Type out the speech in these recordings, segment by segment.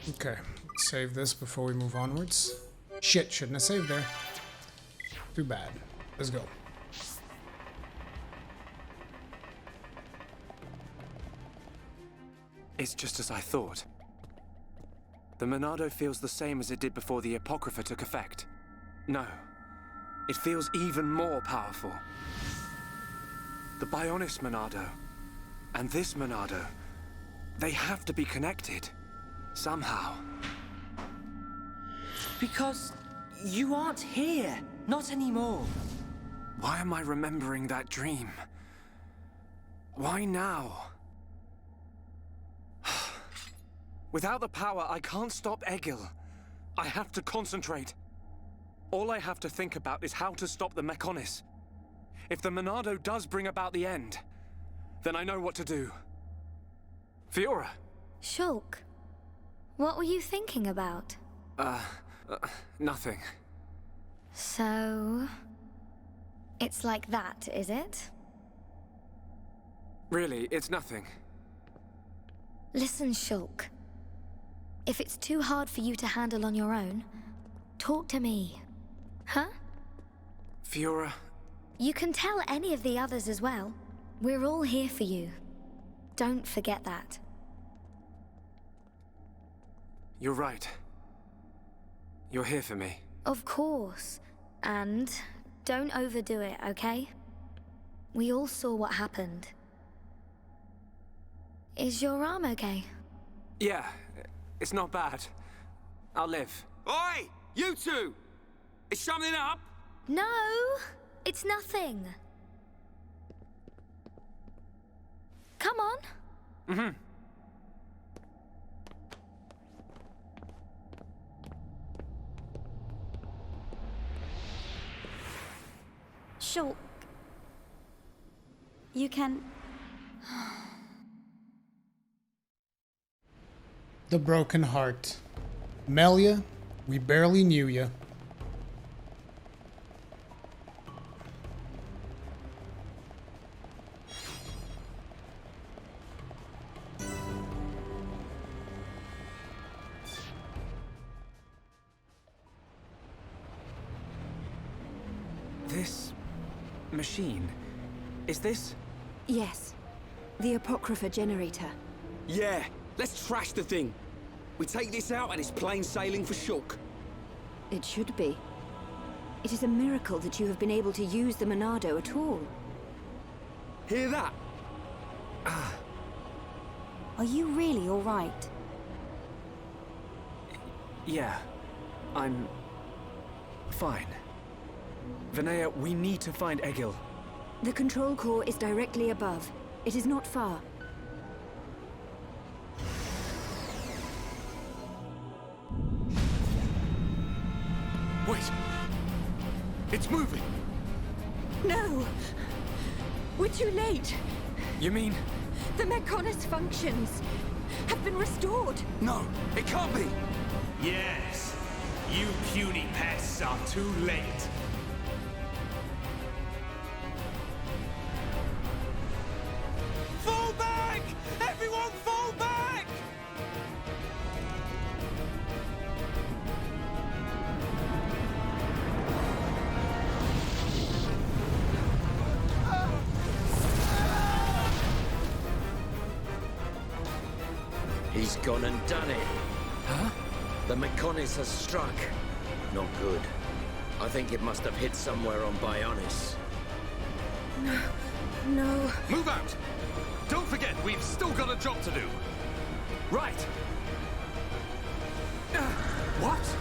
Okay, save this before we move onwards. Shit, shouldn't have saved there. Too bad. Let's go. It's just as I thought. The Monado feels the same as it did before the Apocrypha took effect. No, it feels even more powerful. The Bionis Monado and this Monado, they have to be connected. Somehow. Because you aren't here. Not anymore. Why am I remembering that dream? Why now? Without the power, I can't stop Egil. I have to concentrate. All I have to think about is how to stop the Mechonis. If the Monado does bring about the end, then I know what to do. Fiora. Shulk, what were you thinking about? Nothing. So... it's like that, is it? Really, it's nothing. Listen, Shulk. If it's too hard for you to handle on your own, talk to me. Huh? Fiora... You can tell any of the others as well. We're all here for you. Don't forget that. You're right. You're here for me. Of course. And don't overdo it, okay? We all saw what happened. Is your arm okay? Yeah, it's not bad. I'll live. Oi! You two! Is something up? No! It's nothing. Come on. Mm-hmm. Shulk. You can... The Broken Heart. Melia, we barely knew ya. This... machine... is this... Yes. The Apocrypha Generator. Yeah, let's trash the thing. We take this out and it's plain sailing for Shulk. It should be. It is a miracle that you have been able to use the Monado at all. Hear that? Are you really all right? Yeah. I'm... fine. Vinaya, we need to find Egil. The control core is directly above. It is not far. Wait! It's moving! No! We're too late! You mean... The Mechonis functions have been restored! No, it can't be! Yes. You puny pests are too late. Fall back! Everyone fall back! He's gone and done it. Huh? The Mechonis has struck. Not good. I think it must have hit somewhere on Bionis. No. Move out! Don't forget, we've still got a job to do. Right! What?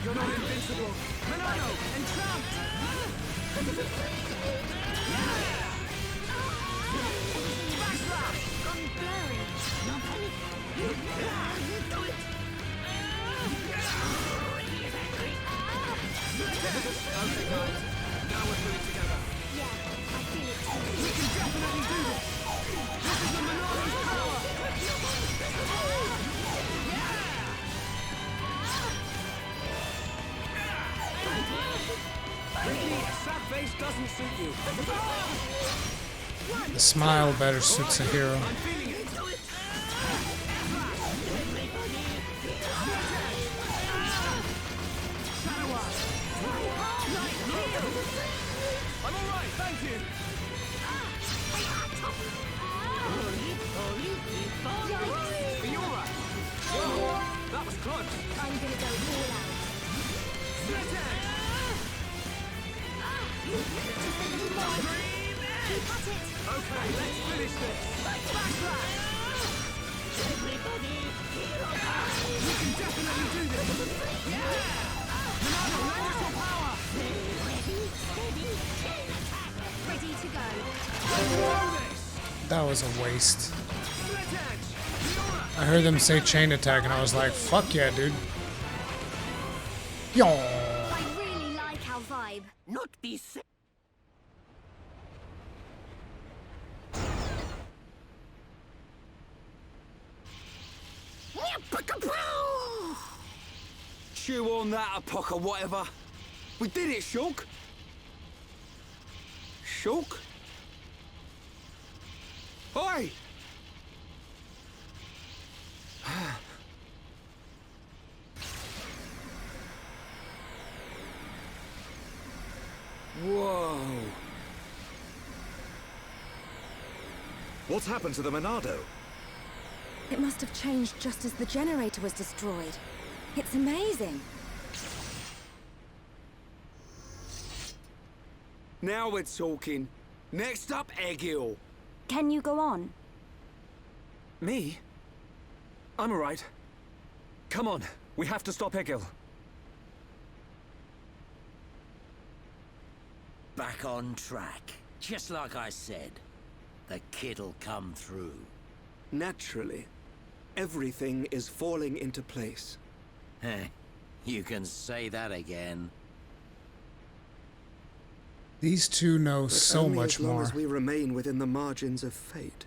You're not invincible! Monado, entramped! Backslash! I'm buried. Okay guys, now we're putting together. Yeah, I feel it. doesn't suit you. The smile better suits a hero. I'm feeling it. I'm alright, thank you. Are you alright? That was close. I'm gonna go all out. Split edge. Okay, let's finish this. Backslash. You can definitely do this. Monado, lend us your power. Ready to go. Do this. That was a waste. Split edge. Fiora. I heard them say chain attack and I was like, fuck yeah, dude. Yo. I really like our vibe. Not be sick. Chew on that, Apoc or whatever. We did it, Shulk. Shulk? Oi! Whoa. What's happened to the Monado? It must have changed just as the generator was destroyed. It's amazing. Now we're talking. Next up, Egil. Can you go on? Me? I'm alright. Come on, we have to stop Egil. Back on track. Just like I said. The kid'll come through. Naturally. Everything is falling into place. Heh. You can say that again. These two know But so only much as long more. as we remain within the margins of fate.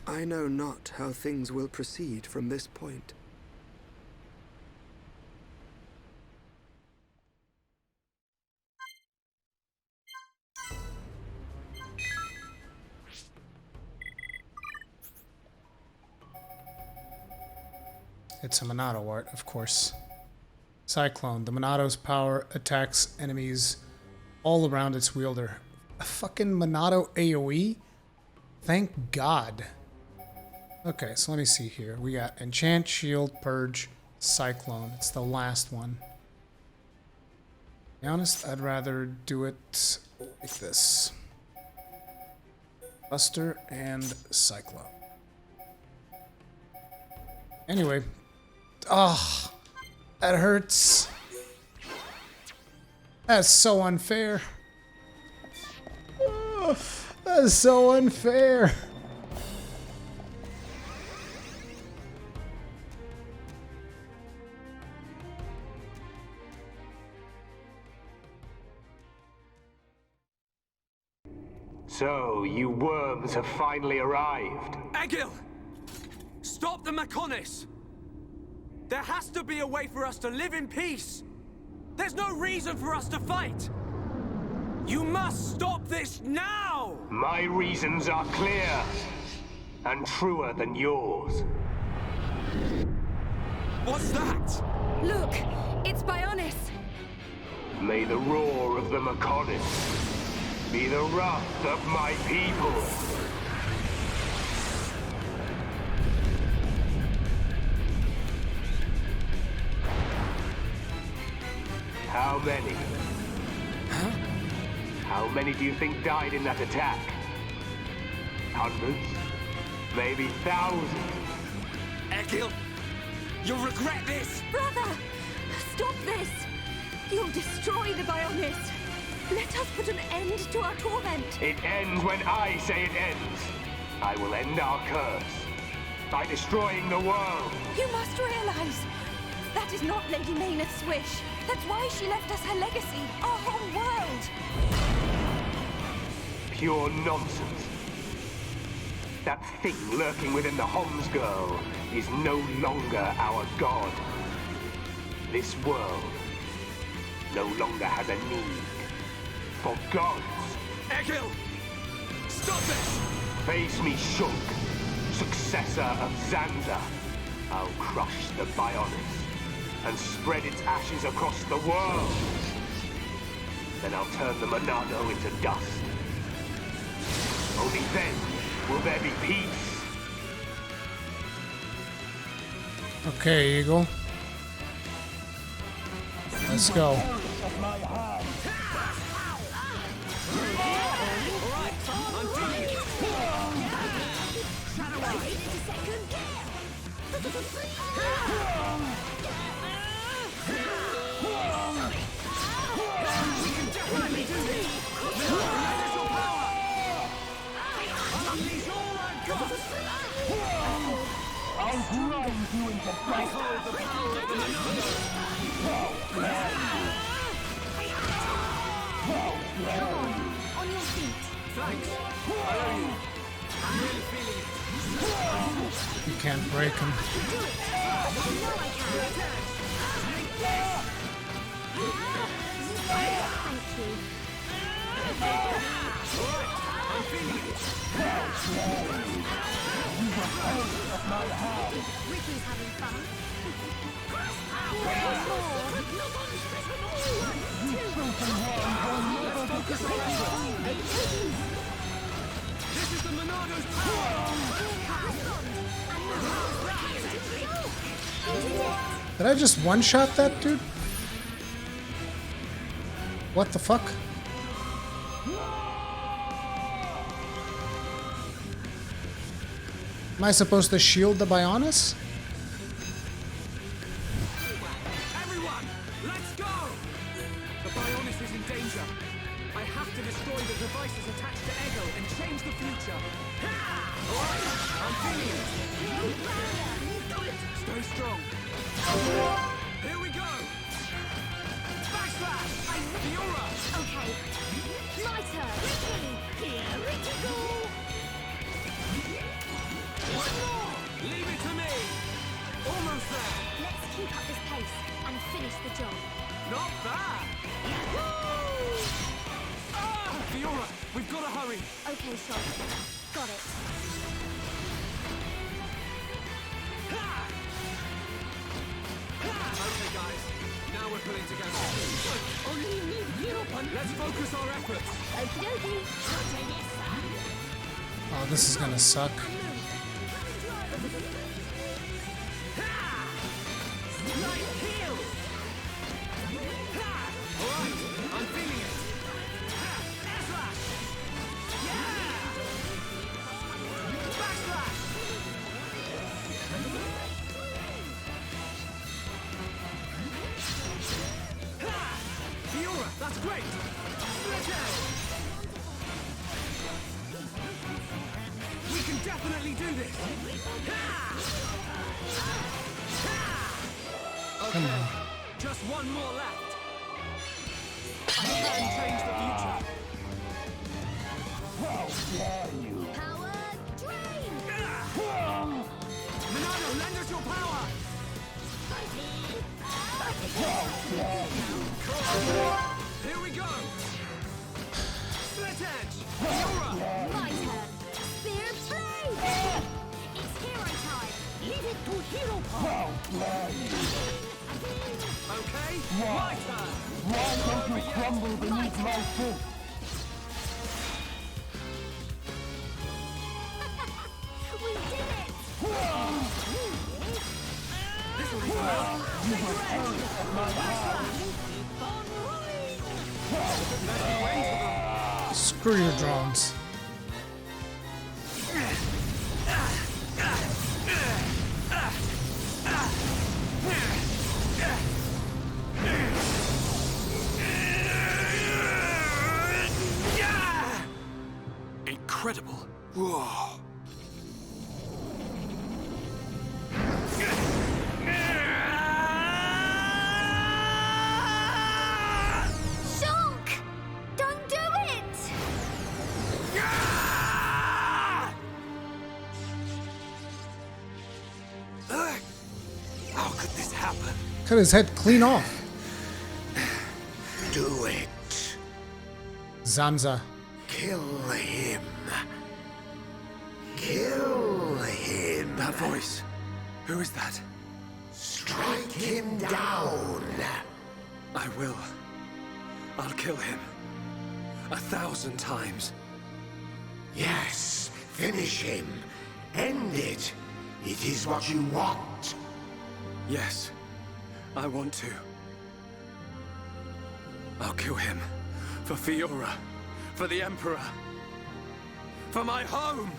I know not how things will proceed from this point. It's a Monado art, of course. Cyclone. The Monado's power attacks enemies all around its wielder. A fucking Monado AoE? Thank God. Okay, so let me see here. We got Enchant, Shield, Purge, Cyclone. It's the last one. To be honest, I'd rather do it like this. Buster and Cyclone. Anyway. Ah, that hurts. That's so unfair. Oh, that's so unfair. So, you worms have finally arrived. Egil! Stop the Mechonis! There has to be a way for us to live in peace! There's no reason for us to fight! You must stop this now! My reasons are clear, and truer than yours. What's that? Look! It's Bionis! May the roar of the Mechonis be the wrath of my people. How many? Huh? How many do you think died in that attack? Hundreds? Maybe thousands? Egil! You'll regret this! Brother! Stop this! You'll destroy the Bionis! Let us put an end to our torment! It ends when I say it ends. I will end our curse by destroying the world. You must realize that is not Lady Maynard's wish. That's why she left us her legacy, our whole world. Pure nonsense. That thing lurking within the Homs girl is no longer our god. This world no longer has a need for gods. Egil! Stop this! Face me, Shulk, successor of Xander. I'll crush the Bionis and spread its ashes across the world. Then I'll turn the Monado into dust. Only then will there be peace. Okay, Eagle. Let's go. I'll grind you into dust. On your feet. Thanks. I owe you. I'm really feeling it. You can't break him. I'm feeling it. Ricky's having fun. This is the Monado's power. Did I just one-shot that dude? What the fuck? Am I supposed to shield the Bionis? Everyone, let's go! The Bionis is in danger. I have to destroy the devices attached to Ego and change the future. Alright, I'm feeling it. Stay strong. Here we go! Backslash! Fiora! Okay. My turn. Ricky! Here, Ricky go! One more! Leave it to me! Almost there! Let's keep up this pace and finish the job. Not bad! Ah! Fiora, we've got to hurry! Okay, Shulk. Got it. Okay, guys. Now we're pulling together. Let's focus our efforts. Okie dokie. Oh, this is gonna suck. Alright, I'm feeling it. Air slash! Yeah! Backslash! Fiora, that's great! Split edge! We can definitely do this! Okay, just one more left. I can change the future. Power drain! Monado, lend us your power! Here we go! Split edge! Fiora! My turn. Spear blade! It's hero time. Leave it to hero power. Okay, my turn! Why don't you crumble beneath my foot? We did it! This'll be fun! Screw your drones. Incredible! Whoa! Shulk! Don't do it! How could this happen? Cut his head clean off. Do it. Zanza. Kill him. Kill him. That voice. Who is that? Strike him down. I will. I'll kill him. 1,000 times. Yes, finish him. End it. It is what you want. Yes, I want to. I'll kill him. For Fiora. For the Emperor. For my home!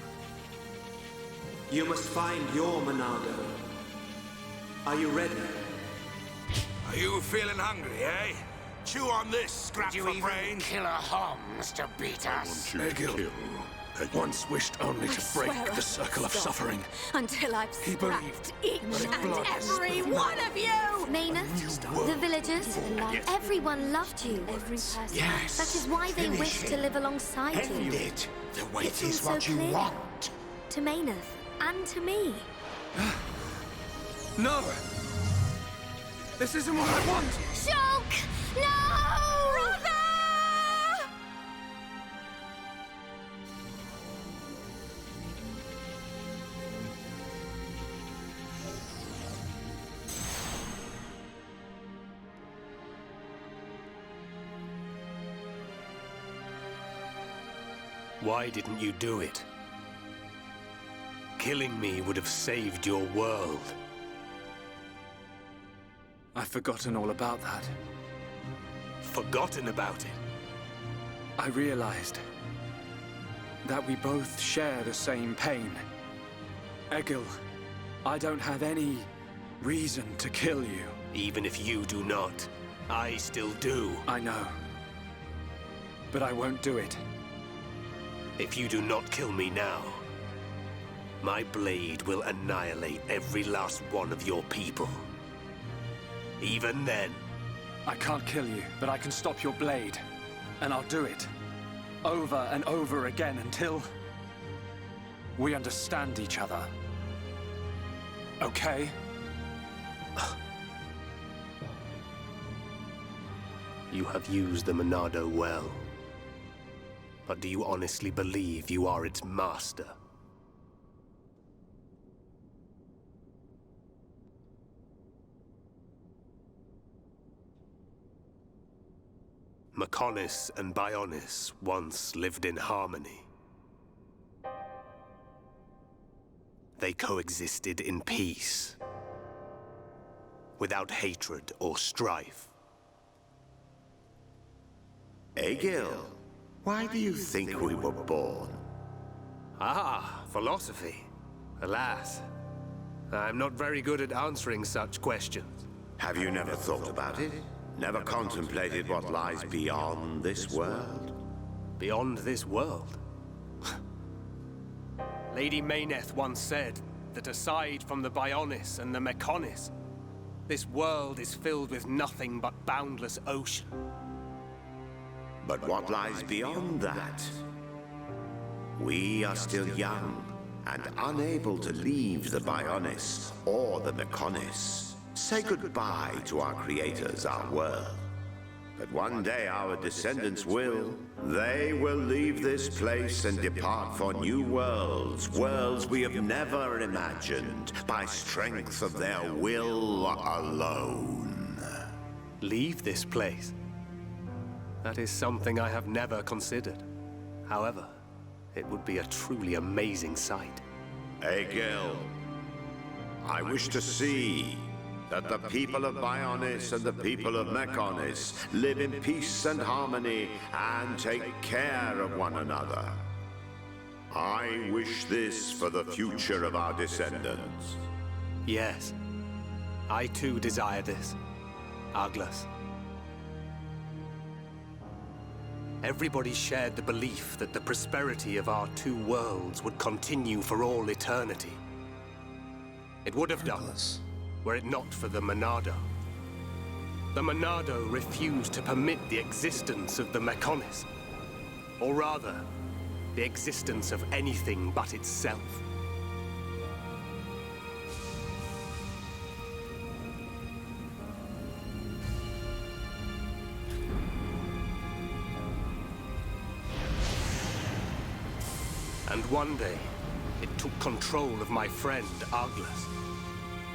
You must find your Monado. Are you ready? Are you feeling hungry, eh? Chew on this, scrap for brains. Kill a Homs to beat us. Egil once wished only to break the circle of suffering. Until I've believed, scrapped each and every one of you! Mayneth, the villagers, everyone loved you. Yes. That is why they finish wish him. to live alongside End you. it. It It is seems so what you clear. want. To Mayneth, and to me. No! This isn't what I want! Shulk! No! Brother! Why didn't you do it? Killing me would have saved your world. I've forgotten all about that. Forgotten about it? I realized that we both share the same pain. Egil, I don't have any reason to kill you. Even if you do not, I still do. I know. But I won't do it. If you do not kill me now, my blade will annihilate every last one of your people. Even then... I can't kill you, but I can stop your blade. And I'll do it. Over and over again until... we understand each other. Okay? You have used the Monado well. But do you honestly believe you are its master? Mechonis and Bionis once lived in harmony. They coexisted in peace, without hatred or strife. Egil, why do you think we were born? Ah, philosophy. Alas, I'm not very good at answering such questions. Have you never thought about it? Never contemplated what lies beyond this world? Beyond this world? Lady Mayneth once said that aside from the Bionis and the Mechonis, this world is filled with nothing but boundless ocean. But what lies beyond that? We are still young and unable to leave the Bionis or the Mechonis. Say goodbye to our creators, our world. But one day our descendants will. They will leave this place and depart for new worlds, worlds we have never imagined, by strength of their will alone. Leave this place? That is something I have never considered. However, it would be a truly amazing sight. Egil, I wish to see that the people of Bionis and the people of Mechonis live in peace and harmony and take care of one another. I wish this for the future of our descendants. Yes, I too desire this, Aglas. Everybody shared the belief that the prosperity of our two worlds would continue for all eternity. It would have done, were it not for the Monado. The Monado refused to permit the existence of the Mechonis. Or rather, the existence of anything but itself. And one day, it took control of my friend, Arglus.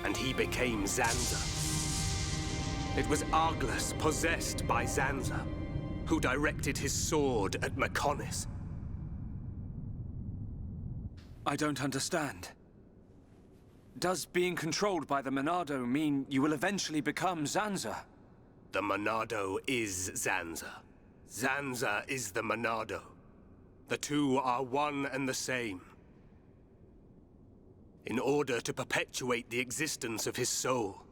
And he became Zanza. It was Arglus, possessed by Zanza, who directed his sword at Mechonis. I don't understand. Does being controlled by the Monado mean you will eventually become Zanza? The Monado is Zanza. Zanza is the Monado. The two are one and the same. In order to perpetuate the existence of his soul,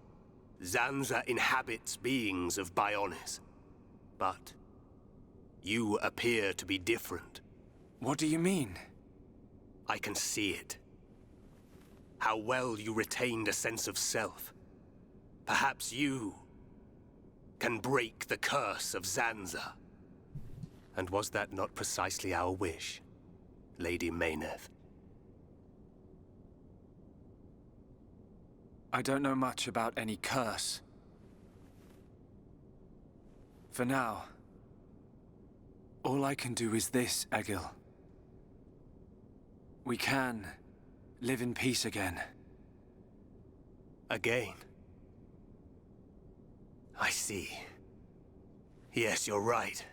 Zanza inhabits beings of Bionis. But you appear to be different. What do you mean? I can see it. How well you retained a sense of self. Perhaps you can break the curse of Zanza. And was that not precisely our wish, Lady Mayneth? I don't know much about any curse. For now, all I can do is this, Egil. We can live in peace again. Again? I see. Yes, you're right.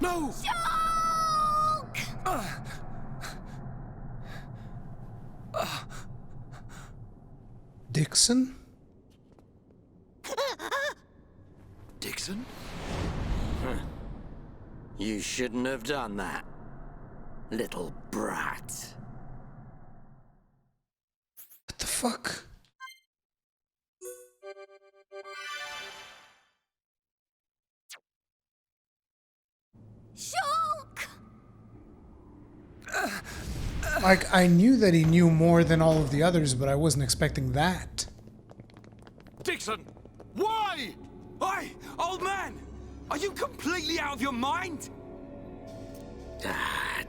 No! Dixon? Dixon? You shouldn't have done that, little brat. What the fuck? Shulk! Like, I knew that he knew more than all of the others, but I wasn't expecting that. Dixon! Why? Hey, old man! Are you completely out of your mind?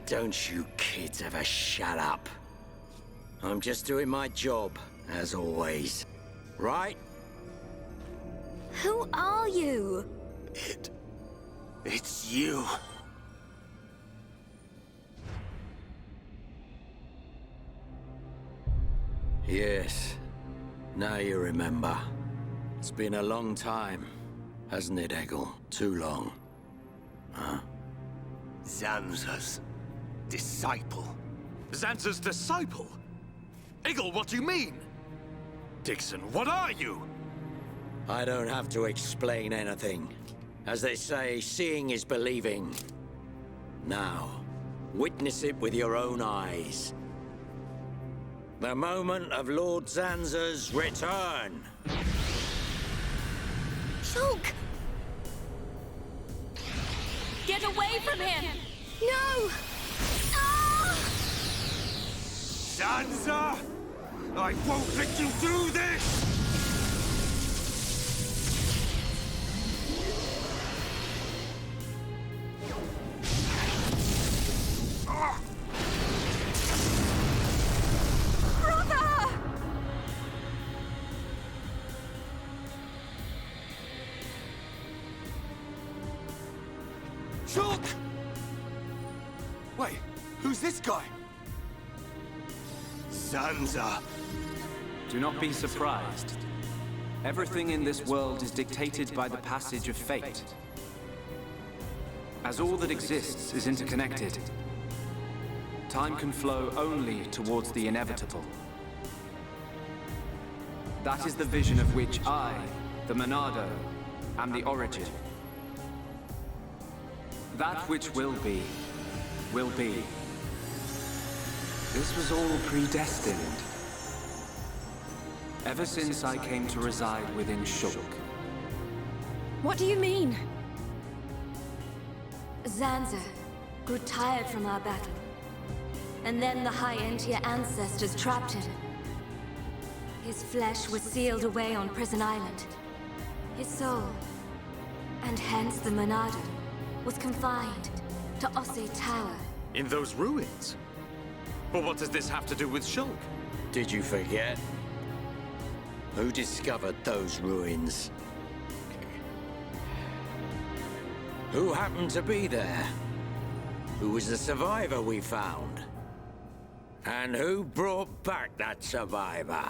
Don't you kids ever shut up. I'm just doing my job, as always. Right? Who are you? It's you. Yes. Now you remember. It's been a long time, hasn't it, Egil? Too long. Huh? Zanza's disciple. Zanza's disciple? Egil, what do you mean? Dixon, what are you? I don't have to explain anything. As they say, seeing is believing. Now, witness it with your own eyes. The moment of Lord Zanza's return. Shulk! Get away from him! No! Ah! Zanza! I won't let you do this! Brother! Shulk! Wait, who's this guy? Zanza! Do not be surprised. Everything in this world is dictated by the passage of fate. As all that exists is interconnected, time can flow only towards the inevitable. That is the vision of which I, the Monado, am the origin. That which will be, will be. This was all predestined. Ever since I came to reside within Shulk. What do you mean? Zanza grew tired from our battle. And then the High Entia ancestors trapped him. His flesh was sealed away on Prison Island. His soul, and hence the Monado, was confined to Osse Tower. In those ruins? But what does this have to do with Shulk? Did you forget? Who discovered those ruins? Who happened to be there? Who was the survivor we found? And who brought back that survivor?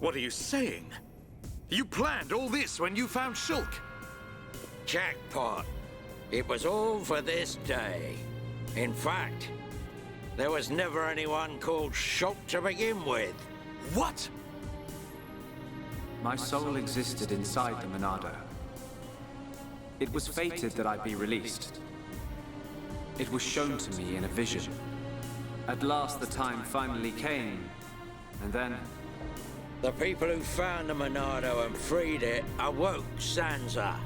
What are you saying? You planned all this when you found Shulk? Jackpot. It was all for this day. In fact, there was never anyone called Shulk to begin with. What? My soul existed inside the Monado. It was fated that I be released. It was shown to me in a vision. At last the time finally came, and then... The people who found the Monado and freed it awoke Sansa.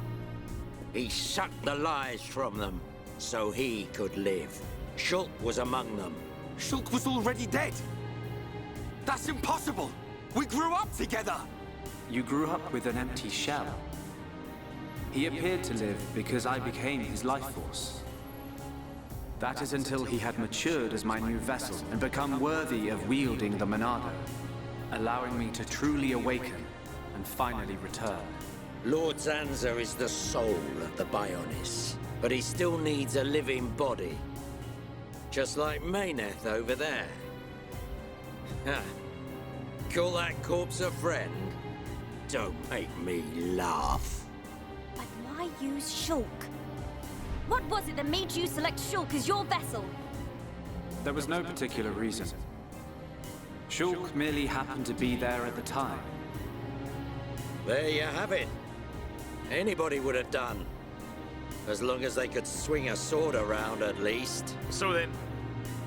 He sucked the lives from them, so he could live. Shulk was among them. Shulk was already dead! That's impossible! We grew up together! You grew up with an empty shell. He appeared to live because I became his life force. That is until he had matured as my new vessel and become worthy of wielding the Monado, allowing me to truly awaken and finally return. Lord Zanza is the soul of the Bionis, but he still needs a living body. Just like Mayneth over there. Call that corpse a friend? Don't make me laugh. But why use Shulk? What was it that made you select Shulk as your vessel? There was no particular reason. Shulk merely happened to be there at the time. There you have it. Anybody would have done. As long as they could swing a sword around, at least. So then,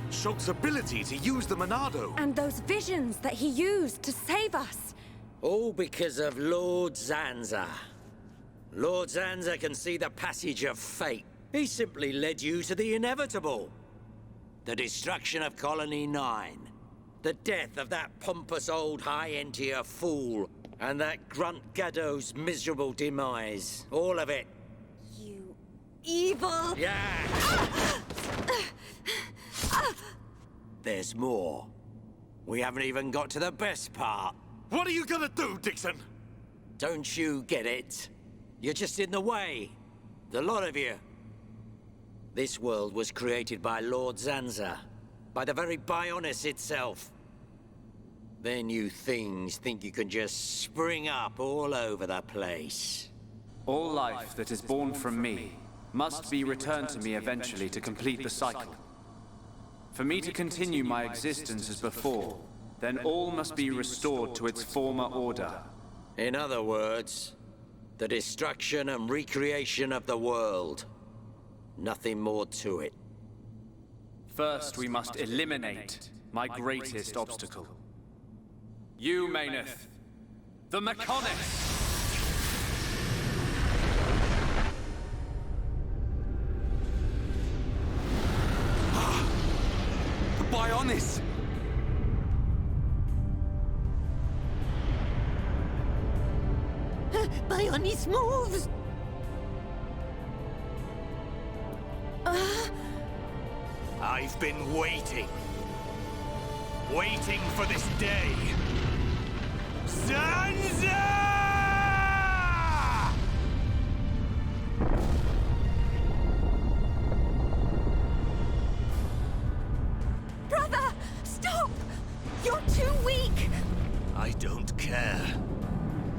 Shulk's ability to use the Monado... And those visions that he used to save us. All because of Lord Zanza. Lord Zanza can see the passage of fate. He simply led you to the inevitable. The destruction of Colony 9. The death of that pompous old high-entier fool. And that grunt Gaddo's miserable demise. All of it. You evil... Yeah! There's more. We haven't even got to the best part. What are you gonna do, Dixon? Don't you get it? You're just in the way. The lot of you. This world was created by Lord Zanza. By the very Bionis itself. Then you things think you can just spring up all over the place. All life that is born from me must be returned to me eventually to complete the cycle. For me to continue my existence as before, then all must be restored to its former order. In other words, the destruction and recreation of the world. Nothing more to it. First, we must eliminate my greatest obstacle. You, Mayneth, the Mechonis! The Bionis! Bionis moves! I've been waiting. Waiting for this day. Zanza! Brother! Stop! You're too weak! I don't care.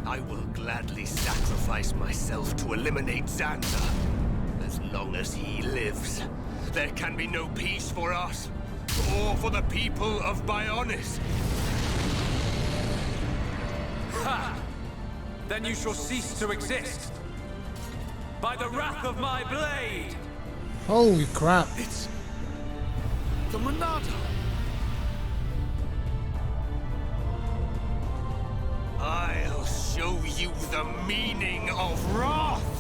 I will gladly sacrifice myself to eliminate Zanza. As long as he lives, there can be no peace for us, or for the people of Bionis. Ha! Then you shall cease to exist. By the wrath of my blade! Holy crap. It's... the Monado! I'll show you the meaning of wrath!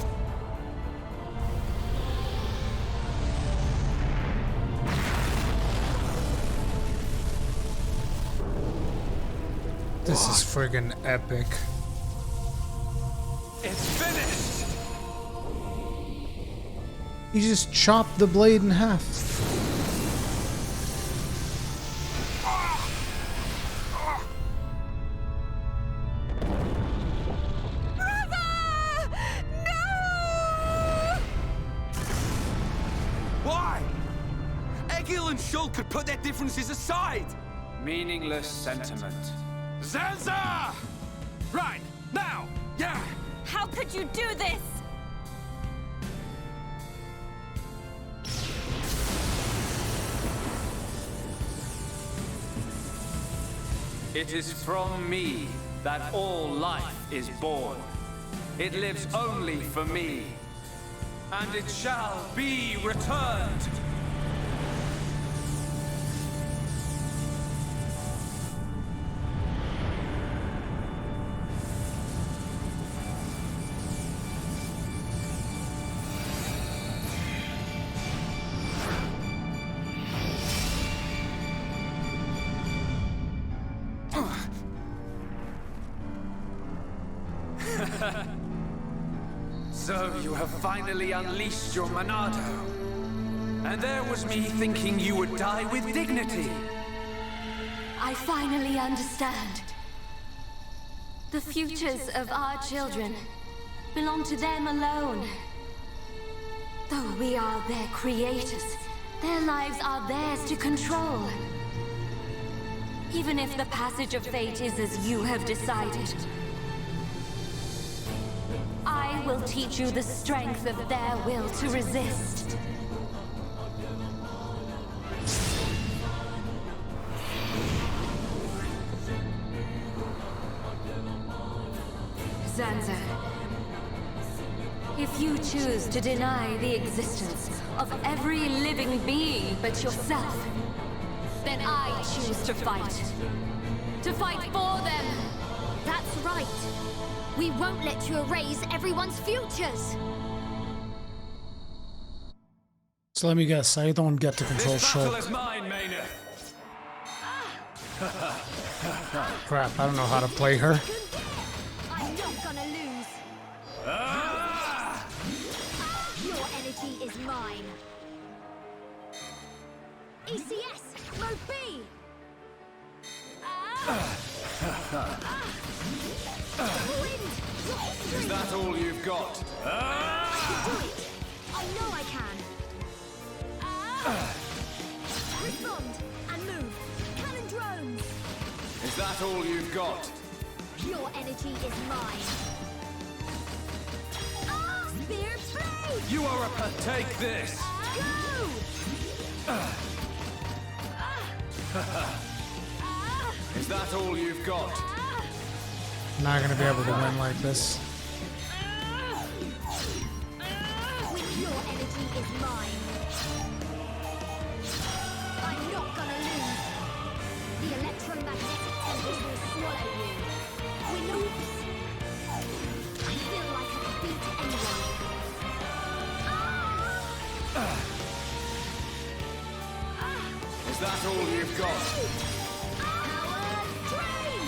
This is friggin' epic. It's finished! He just chopped the blade in half. Shulk could put their differences aside! Meaningless sentiment. Zanza! Right, now! Yeah! How could you do this? It is from me that all life is born. It lives only for me, and it shall be returned. So you have finally unleashed your Monado. And there was me thinking you would die with dignity. I finally understand. The futures of our children belong to them alone. Though we are their creators, their lives are theirs to control. Even if the passage of fate is as you have decided, I will teach you the strength of their will to resist. Zanza, if you choose to deny the existence of every living being but yourself, then I choose to fight. To fight for them! That's right. We won't let you erase everyone's futures. So let me guess, I don't get to control This battle Shulk. is mine, Maynard. Crap, I don't know how to play her. I'm not gonna lose. Your energy is mine. ECS, Mode B. Is that all you've got? I can do it. I know I can. Respond and move. Cannon drones. Is that all you've got? Your energy is mine. Spear blade. You are a take this. Go. Is that all you've got? Not gonna be able to win like this. Your energy is mine. I'm not gonna lose. The electromagnetic tempest will swallow you. Oops. I feel like I could beat anyone. Is that all you've got? Power drain.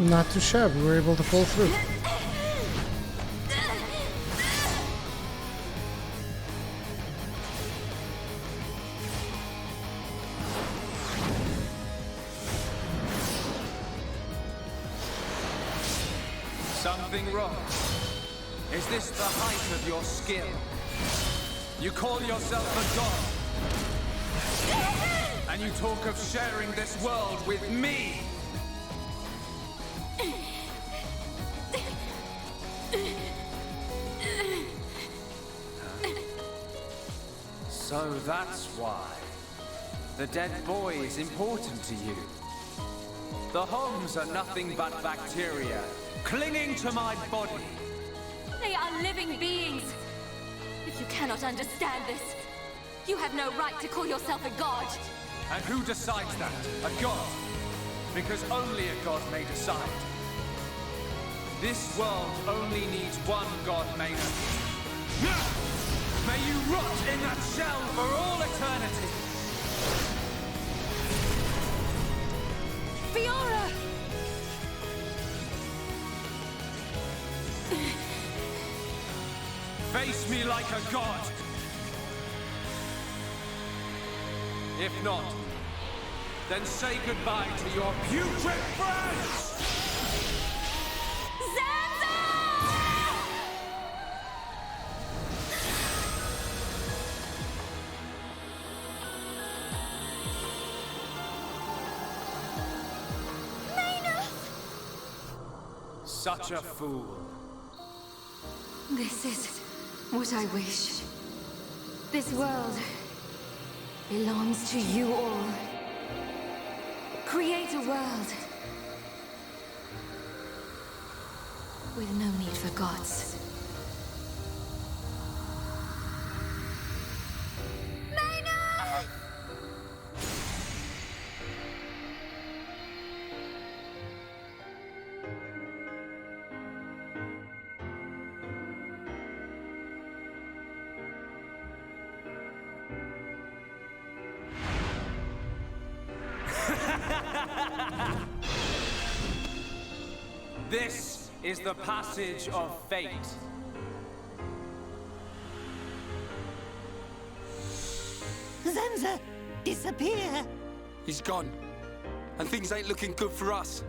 Not too shabby, we were able to pull through. Something wrong? Is this the height of your skill? You call yourself a god, and you talk of sharing this world with me. So that's why. The dead boy is important to you. The Homs are nothing but bacteria, clinging to my body. They are living beings. If you cannot understand this, you have no right to call yourself a god. And who decides that? A god? Because only a god may decide. This world only needs one god, Maynard. May you rot in that shell for all eternity! Fiora! Face me like a god! If not, then say goodbye to your putrid friends! such a fool. This is what I wish. This world belongs to you all. Create a world with no need for gods. This is the passage of fate. Zanza, disappear! He's gone. And things ain't looking good for us.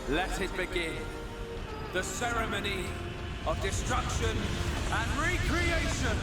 Let it begin. The ceremony of destruction and recreation.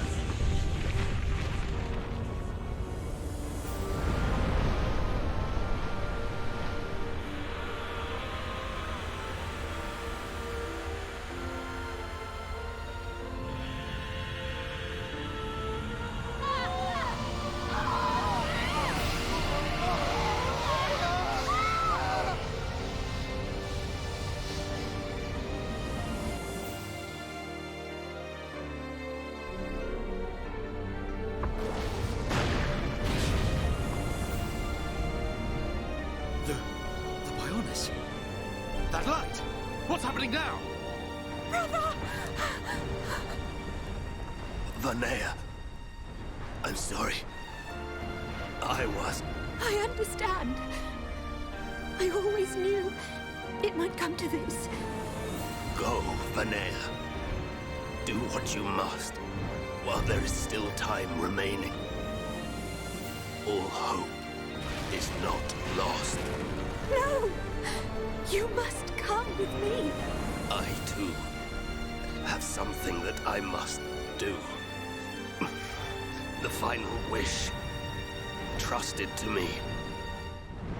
That light! What's happening now? Brother! Vanea. I'm sorry. I I understand. I always knew it might come to this. Go, Vanea. Do what you must, while there is still time remaining. All hope is not lost. No! You must come with me. I, too, have something that I must do. The final wish, trusted to me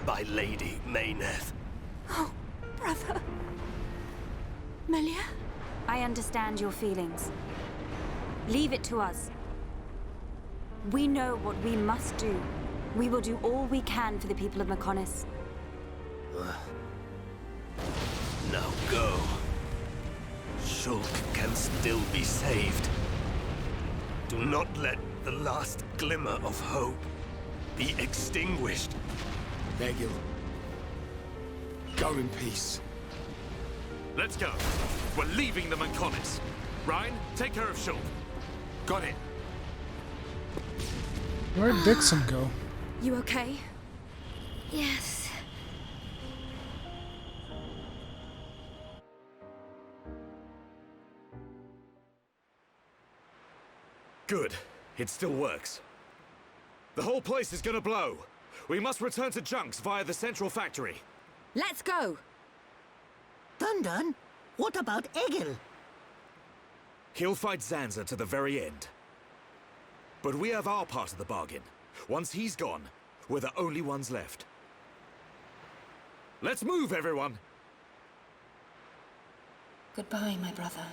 by Lady Mayneth. Oh, brother. Melia? I understand your feelings. Leave it to us. We know what we must do. We will do all we can for the people of Mechonis. Now go. Shulk can still be saved. Do not let the last glimmer of hope be extinguished. Egil, go in peace. Let's go. We're leaving the Mechonis. Ryan, take care of Shulk. Got it. Where'd Dixon go? You okay? Yes. Good. It still works. The whole place is gonna blow. We must return to Junks via the central factory. Let's go! Dun-Dun, what about Egil? He'll fight Zanza to the very end. But we have our part of the bargain. Once he's gone, we're the only ones left. Let's move, everyone! Goodbye, my brother.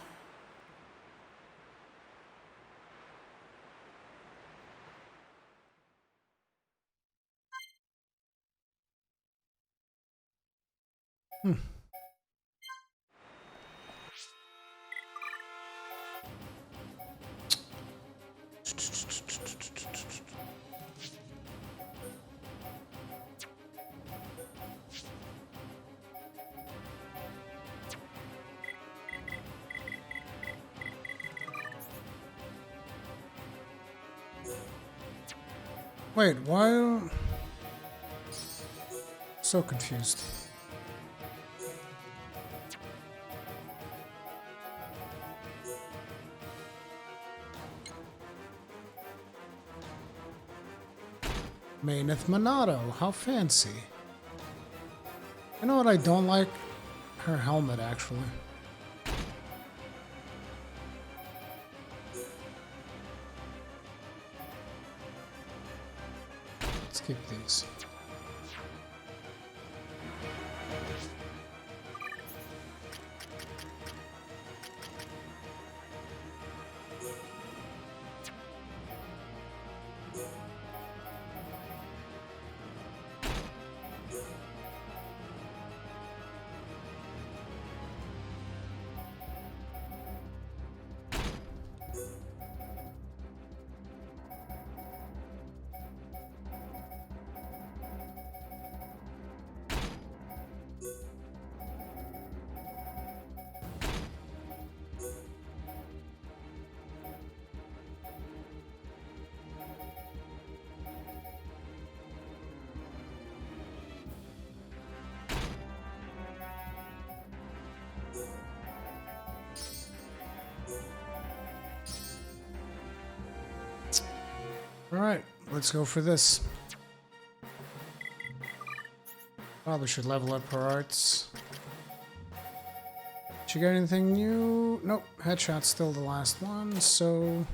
Wait, why? So confused. Mayneth Monado, how fancy. You know what I don't like? Her helmet, actually. keep these. Alright, let's go for this. Probably should level up her arts. Did you get anything new? Nope, headshot's still the last one, so...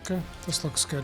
Okay, this looks good.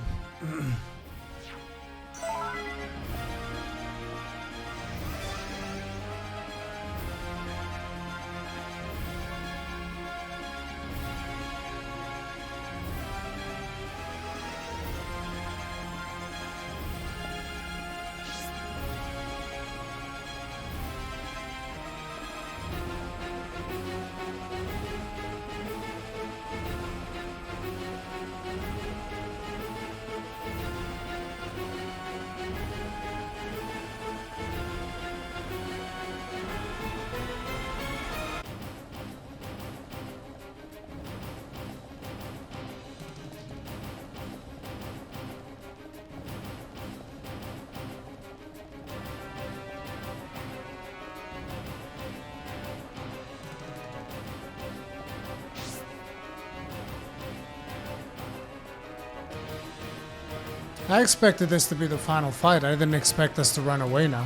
I expected this to be the final fight. I didn't expect us to run away now.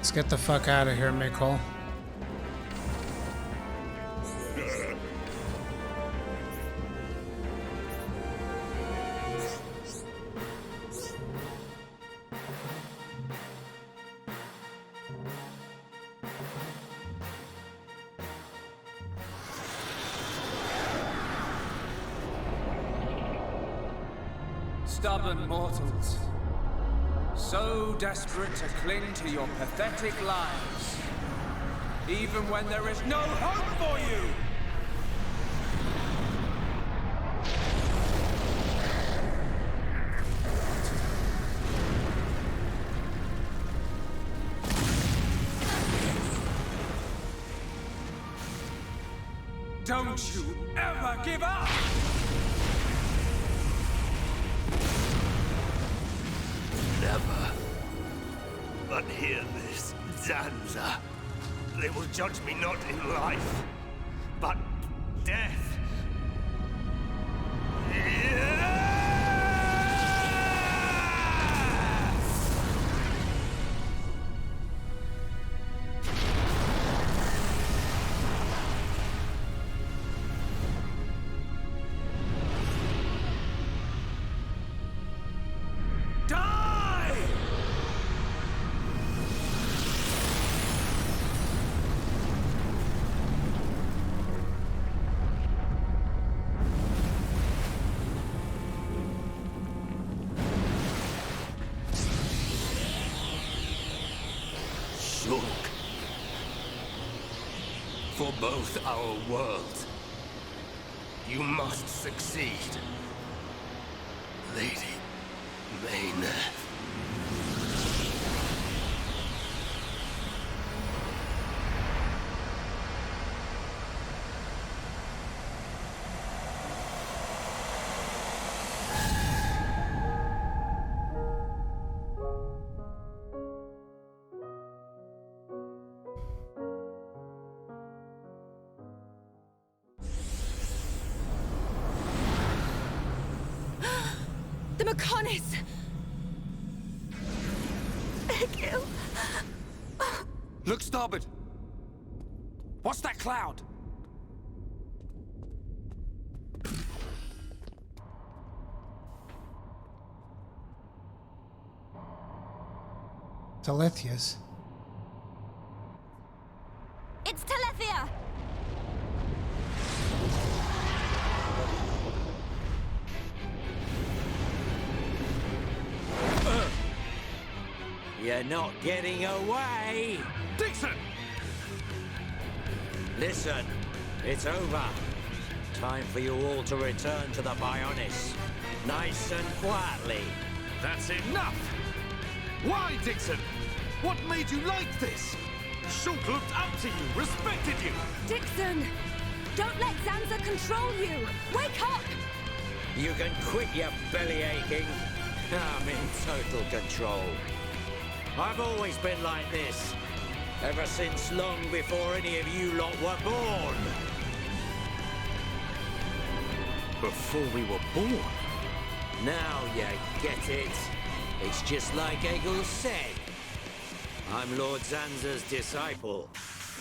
Let's get the fuck out of here, Mikol. Stubborn mortals. So desperate to cling to your pathetic lives. Even when there is no hope for you! Don't you ever give up! Never. But hear this, Zanza. They will judge me not in life, but death. For both our worlds, you must succeed, Lady Mayneth. The Mechonis! Egil! Look starboard! What's that cloud? Telethia's. It's Telethia! You're not getting away! Dixon! Listen, it's over. Time for you all to return to the Bionis. Nice and quietly. That's enough! Why, Dixon? What made you like this? Shulk looked up to you, respected you! Dixon! Don't let Zanza control you! Wake up! You can quit your belly aching. I'm in total control. I've always been like this. Ever since long before any of you lot were born. Before we were born? Now you get it. It's just like Egil said. I'm Lord Zanza's disciple.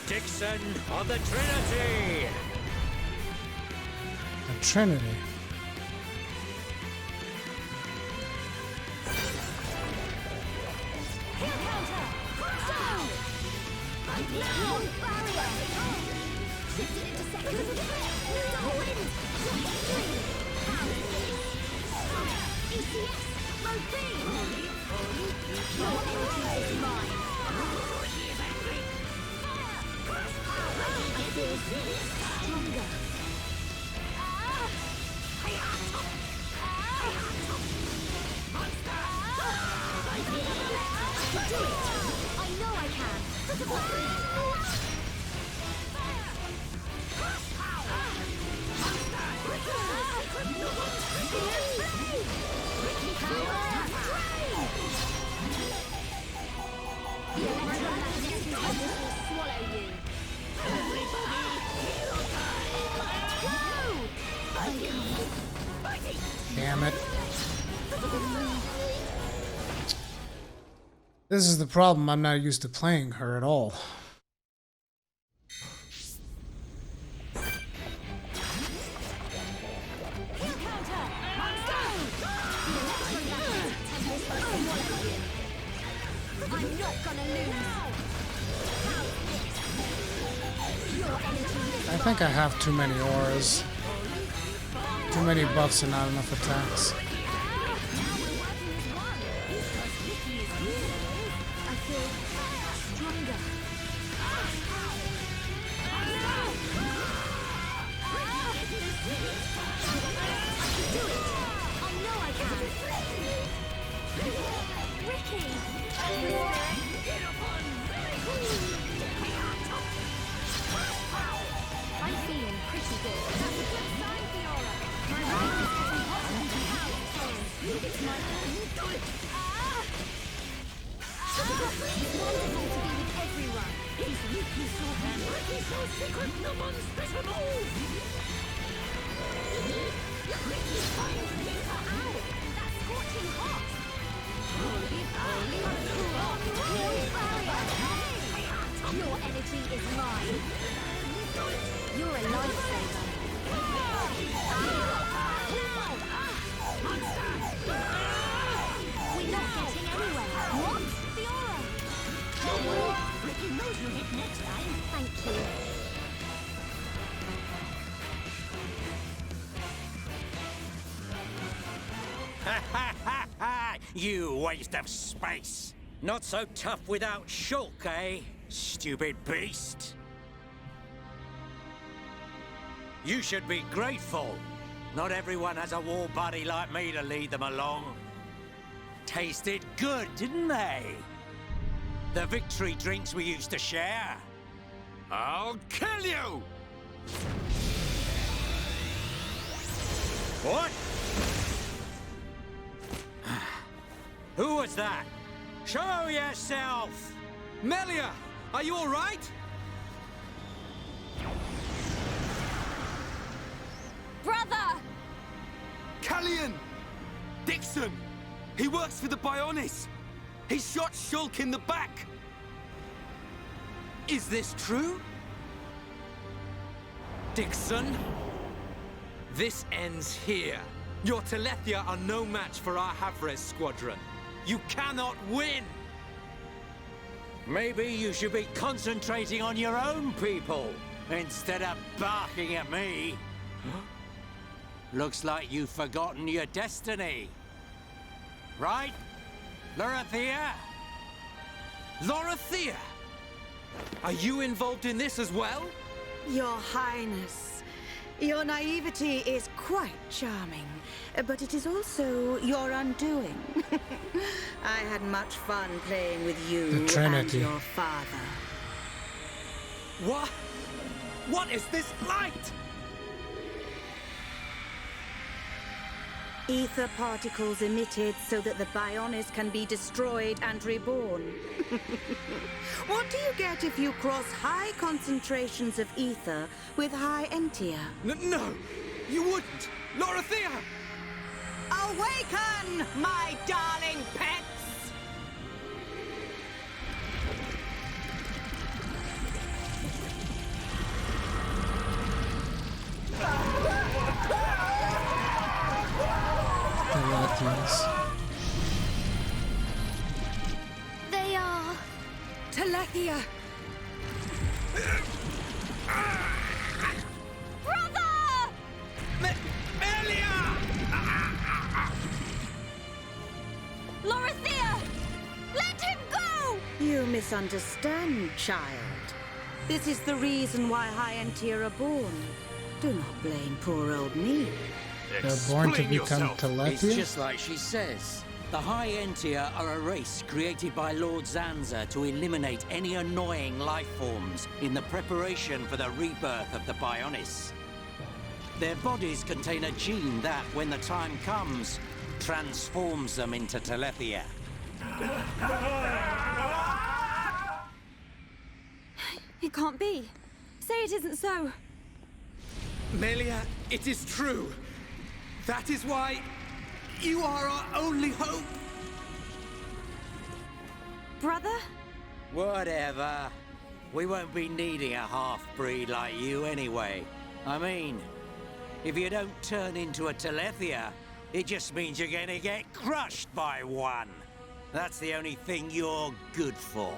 Dixon of the Trinity! The Trinity. I know I can. Damn it. This is the problem. I'm not used to playing her at all. I'm not gonna lose. I think I have too many auras. Too many buffs and not enough attacks. I feel stronger. Do it. I know I can. Ricky. I'm feeling pretty pretty good. That's a good sign, Fiora. My right is getting hot and proud. It's my turn. It's wonderful to be with everyone. His weakness so hampered, he's so secret, no one's special move. Ow! That's scorching hot. Your energy is mine. You're a lifesaver. We're not getting anywhere. What? Fiora! Ricky knows you hit next time. Thank you. You waste of space! Not so tough without Shulk, eh? Stupid beast! You should be grateful. Not everyone has a war buddy like me to lead them along. Tasted good, didn't they? The victory drinks we used to share. I'll kill you! What? Who was that? Show yourself! Melia, are you all right? Brother! Callian! Dixon! He works for the Bionis! He shot Shulk in the back! Is this true? Dixon? This ends here. Your Telethia are no match for our Havres squadron. You cannot win! Maybe you should be concentrating on your own people instead of barking at me. Looks like you've forgotten your destiny. Right? Lorithia? Lorithia! Are you involved in this as well? Your Highness, your naivety is quite charming, but it is also your undoing. I had much fun playing with you and your father. What? What is this light? Ether particles emitted so that the Bionis can be destroyed and reborn. What do you get if you cross high concentrations of ether with high entia? No, you wouldn't! Lorithia! Awaken, my darling pets! They are... Telethia! Brother! Melia! Lorithia! Let him go! You misunderstand, child. This is the reason why high entia are born. Do not blame poor old me. They're born to become It's Telethia? just like she says. The High Entia are a race created by Lord Zanza to eliminate any annoying life forms in the preparation for the rebirth of the Bionis. Their bodies contain a gene that, when the time comes, transforms them into Telethia. It can't be. Say it isn't so. Melia, it is true. That is why you are our only hope. Brother? Whatever. We won't be needing a half-breed like you anyway. I mean, if you don't turn into a Telethia, it just means you're gonna get crushed by one. That's the only thing you're good for.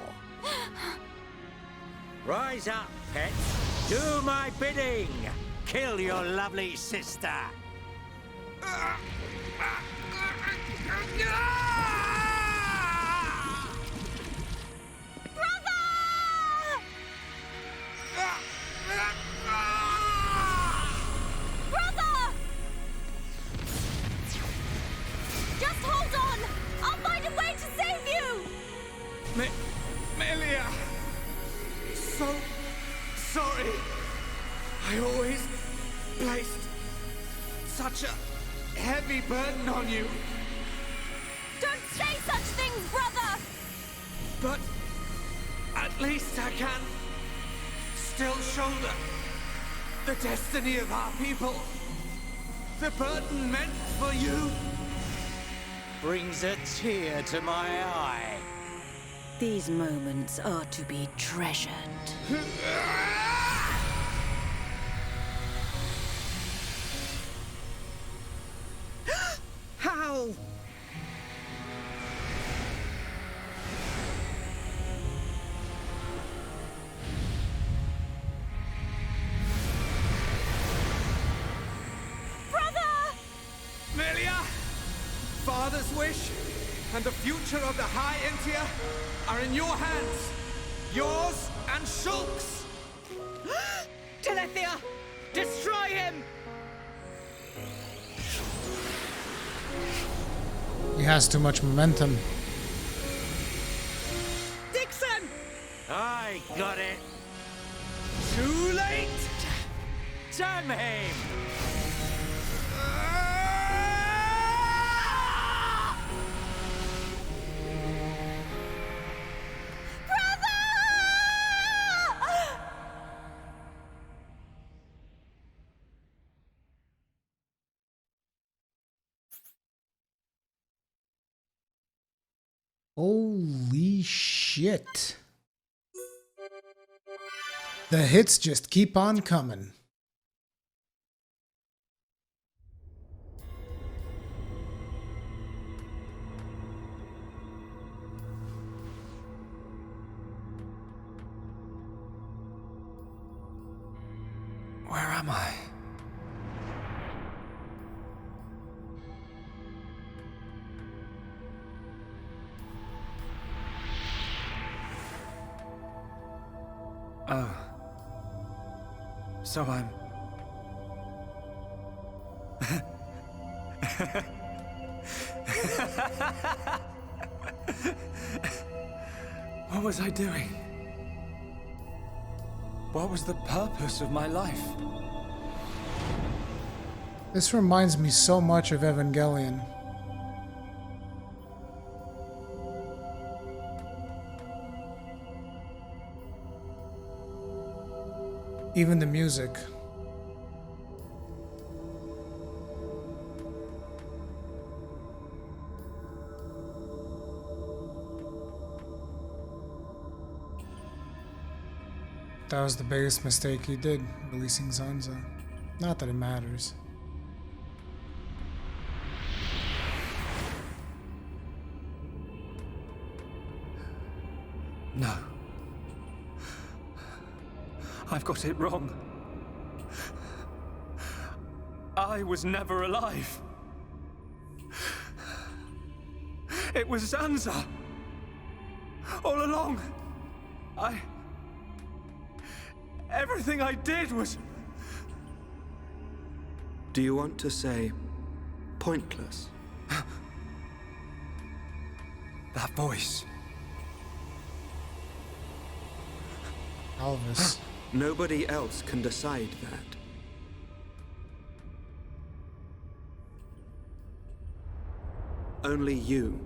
Rise up, pets. Do my bidding. Kill your lovely sister. Brother! Just hold on! I'll find a way to save you! Melia! So sorry. I always placed such a heavy burden on you. Don't say such things, brother! But at least I can still shoulder the destiny of our people. The burden meant for you brings a tear to my eye. These moments are to be treasured. How? Melia, Father's wish and the future of the High Entia are in your hands. Yours and Shulk's. Telethia! Destroy him! He has too much momentum. Dixon! I got it. Too late! Damn him! Holy shit. The hits just keep on coming. Where am I? Oh. So I'm... What was I doing? What was the purpose of my life? This reminds me so much of Evangelion. Even the music. That was the biggest mistake he did, releasing Zanza. Not that it matters. No. I've got it wrong. I was never alive. It was Zanza. All along. Everything I did was... Do you want to say pointless? That voice. Elvis. Nobody else can decide that. Only you.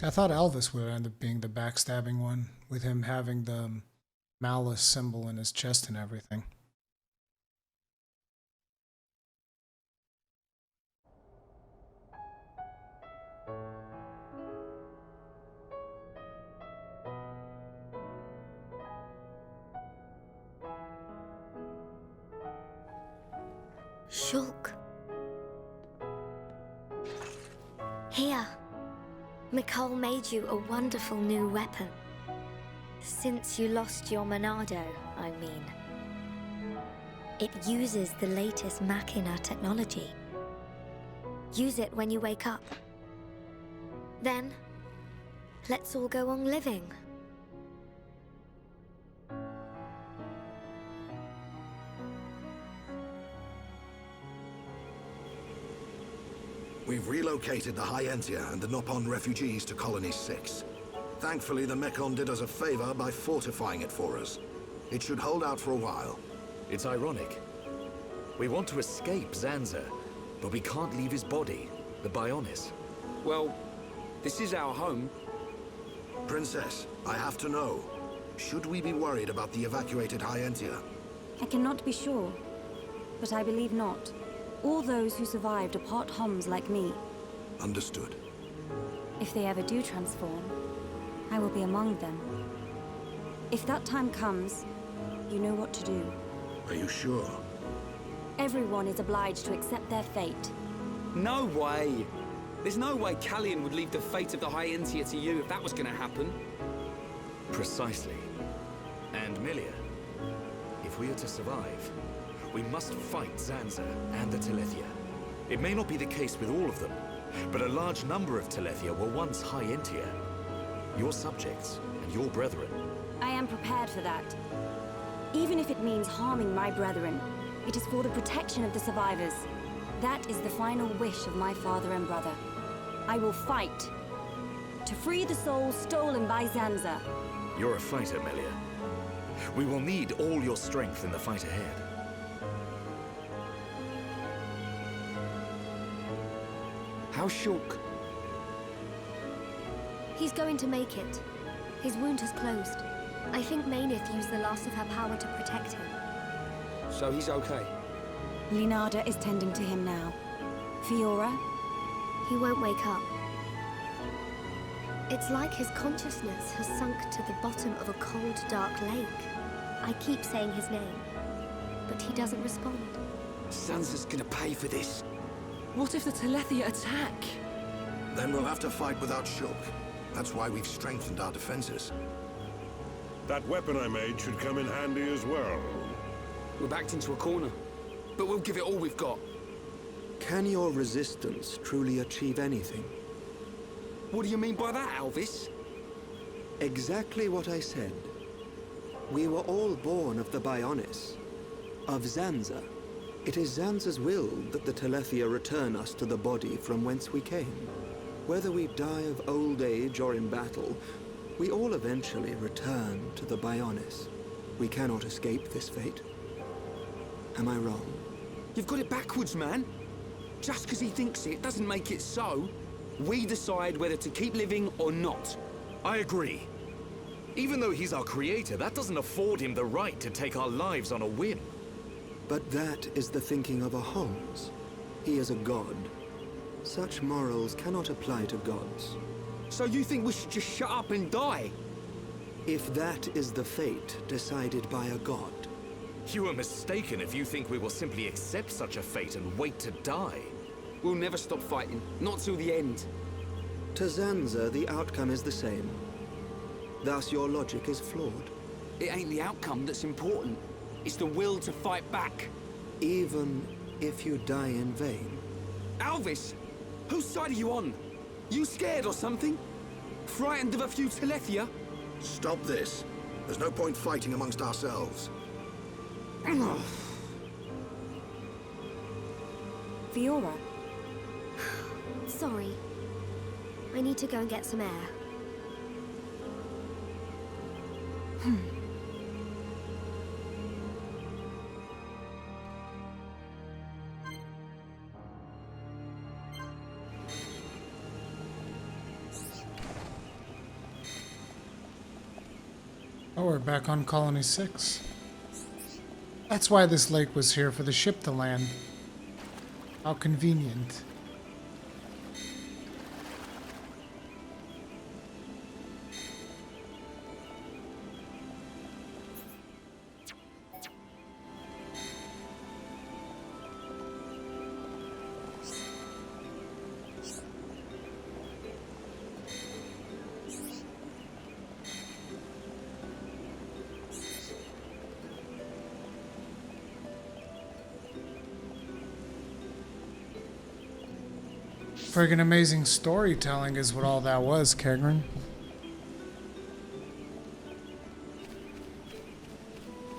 I thought Elvis would end up being the backstabbing one, with him having the malice symbol in his chest and everything. Shulk. Here. Mikol made you a wonderful new weapon. Since you lost your Monado, I mean. It uses the latest Machina technology. Use it when you wake up. Then, let's all go on living. We've relocated the High Entia and the Nopon refugees to Colony 6. Thankfully, the Mekon did us a favor by fortifying it for us. It should hold out for a while. It's ironic. We want to escape Zanza, but we can't leave his body, the Bionis. Well, this is our home. Princess, I have to know. Should we be worried about the evacuated Hyentia? I cannot be sure, but I believe not. All those who survived are part Homs like me. Understood. If they ever do transform, I will be among them. If that time comes, you know what to do. Are you sure? Everyone is obliged to accept their fate. No way! There's no way Callian would leave the fate of the Hyentia to you if that was gonna happen. Precisely. And Milia, if we are to survive, we must fight Zanza and the Telethia. It may not be the case with all of them, but a large number of Telethia were once Hyentia. Your subjects and your brethren. I am prepared for that. Even if it means harming my brethren, it is for the protection of the survivors. That is the final wish of my father and brother. I will fight to free the souls stolen by Zanza. You're a fighter, Melia. We will need all your strength in the fight ahead. How's Shulk? He's going to make it. His wound has closed. I think Mainith used the last of her power to protect him. So he's okay? Linada is tending to him now. Fiora? He won't wake up. It's like his consciousness has sunk to the bottom of a cold, dark lake. I keep saying his name, but he doesn't respond. Sansa's gonna pay for this. What if the Telethia attack? Then we'll have to fight without Shulk. That's why we've strengthened our defenses. That weapon I made should come in handy as well. We're backed into a corner, but we'll give it all we've got. Can your resistance truly achieve anything? What do you mean by that, Alvis? Exactly what I said. We were all born of the Bionis, of Zanza. It is Zanza's will that the Telethia return us to the body from whence we came. Whether we die of old age or in battle, we all eventually return to the Bionis. We cannot escape this fate. Am I wrong? You've got it backwards, man. Just because he thinks it doesn't make it so. We decide whether to keep living or not. I agree. Even though he's our creator, that doesn't afford him the right to take our lives on a whim. But that is the thinking of a Homs. He is a god. Such morals cannot apply to gods. So you think we should just shut up and die? If that is the fate decided by a god. You are mistaken if you think we will simply accept such a fate and wait to die. We'll never stop fighting, not till the end. To Zanza, the outcome is the same. Thus, your logic is flawed. It ain't the outcome that's important. It's the will to fight back. Even if you die in vain. Alvis, whose side are you on? You scared or something? Frightened of a few Telethia? Stop this. There's no point fighting amongst ourselves. Fiora? Sorry. I need to go and get some air. Oh, we're back on Colony 6. That's why this lake was here, for the ship to land. How convenient. Friggin' amazing storytelling is what all that was, Kegrin.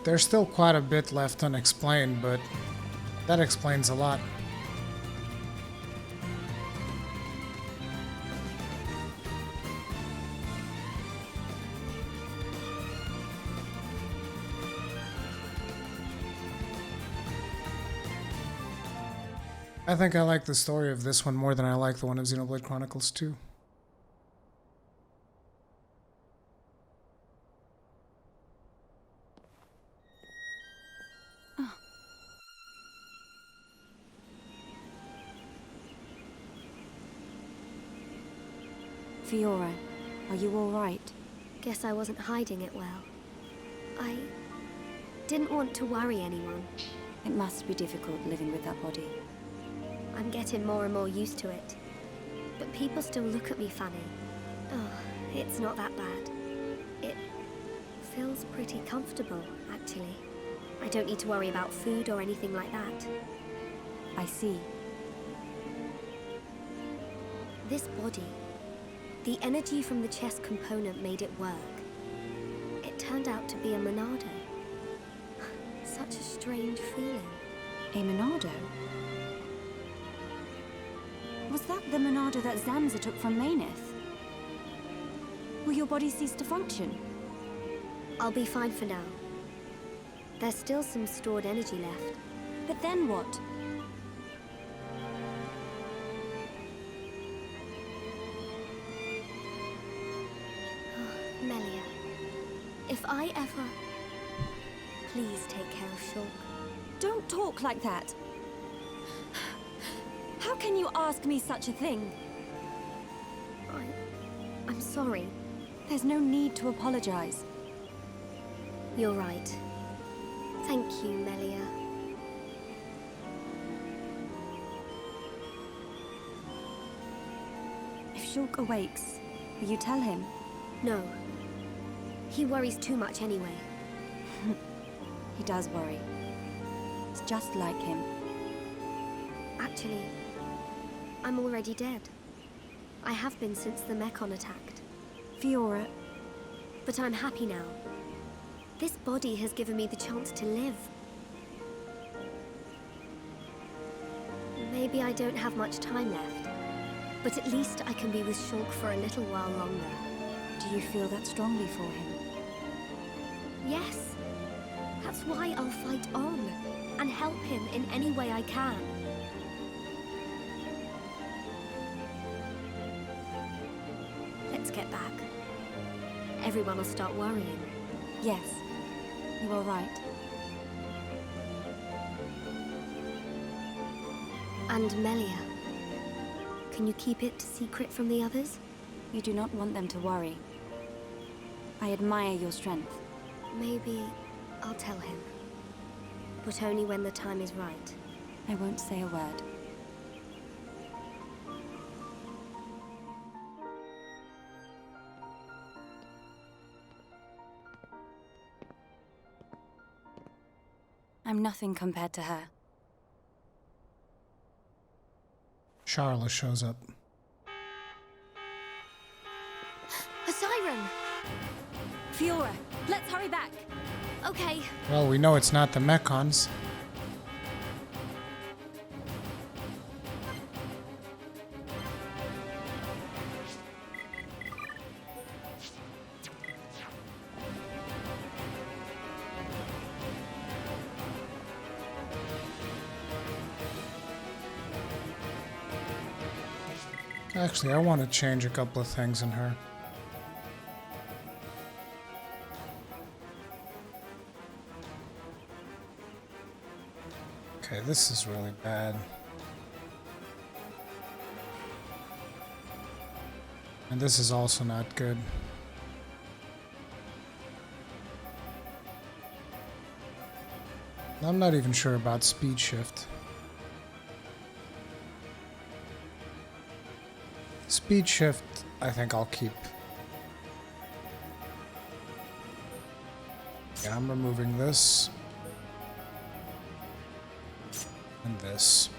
There's still quite a bit left unexplained, but that explains a lot. I think I like the story of this one more than I like the one of Xenoblade Chronicles 2. Fiora, are you all right? Guess I wasn't hiding it well. I didn't want to worry anyone. It must be difficult living with that body. I'm getting more and more used to it. But people still look at me funny. Oh, it's not that bad. It feels pretty comfortable, actually. I don't need to worry about food or anything like that. I see. This body, the energy from the chest component made it work. It turned out to be a Monado. Such a strange feeling. A Monado? Was that the Monado that Zanza took from Maineth? Will your body cease to function? I'll be fine for now. There's still some stored energy left. But then what? Melia, if I ever... Please take care of Shulk. Don't talk like that. How can you ask me such a thing? I'm sorry. There's no need to apologize. You're right. Thank you, Melia. If Shulk awakes, will you tell him? No. He worries too much anyway. He does worry. It's just like him. Actually, I'm already dead. I have been since the Mechon attacked. Fiora. But I'm happy now. This body has given me the chance to live. Maybe I don't have much time left, but at least I can be with Shulk for a little while longer. Do you feel that strongly for him? Yes. That's why I'll fight on and help him in any way I can. Let's get back. Everyone will start worrying. Yes, you are right. And Melia, can you keep it secret from the others? You do not want them to worry. I admire your strength. Maybe I'll tell him. But only when the time is right. I won't say a word. I'm nothing compared to her. Charla shows up. A siren! Fiora, let's hurry back. Okay. Well, we know it's not the Mechons. Actually, I want to change a couple of things in her. Okay, this is really bad. And this is also not good. I'm not even sure about speed shift. Speed shift, I think I'll keep. Yeah, I'm removing this. And this.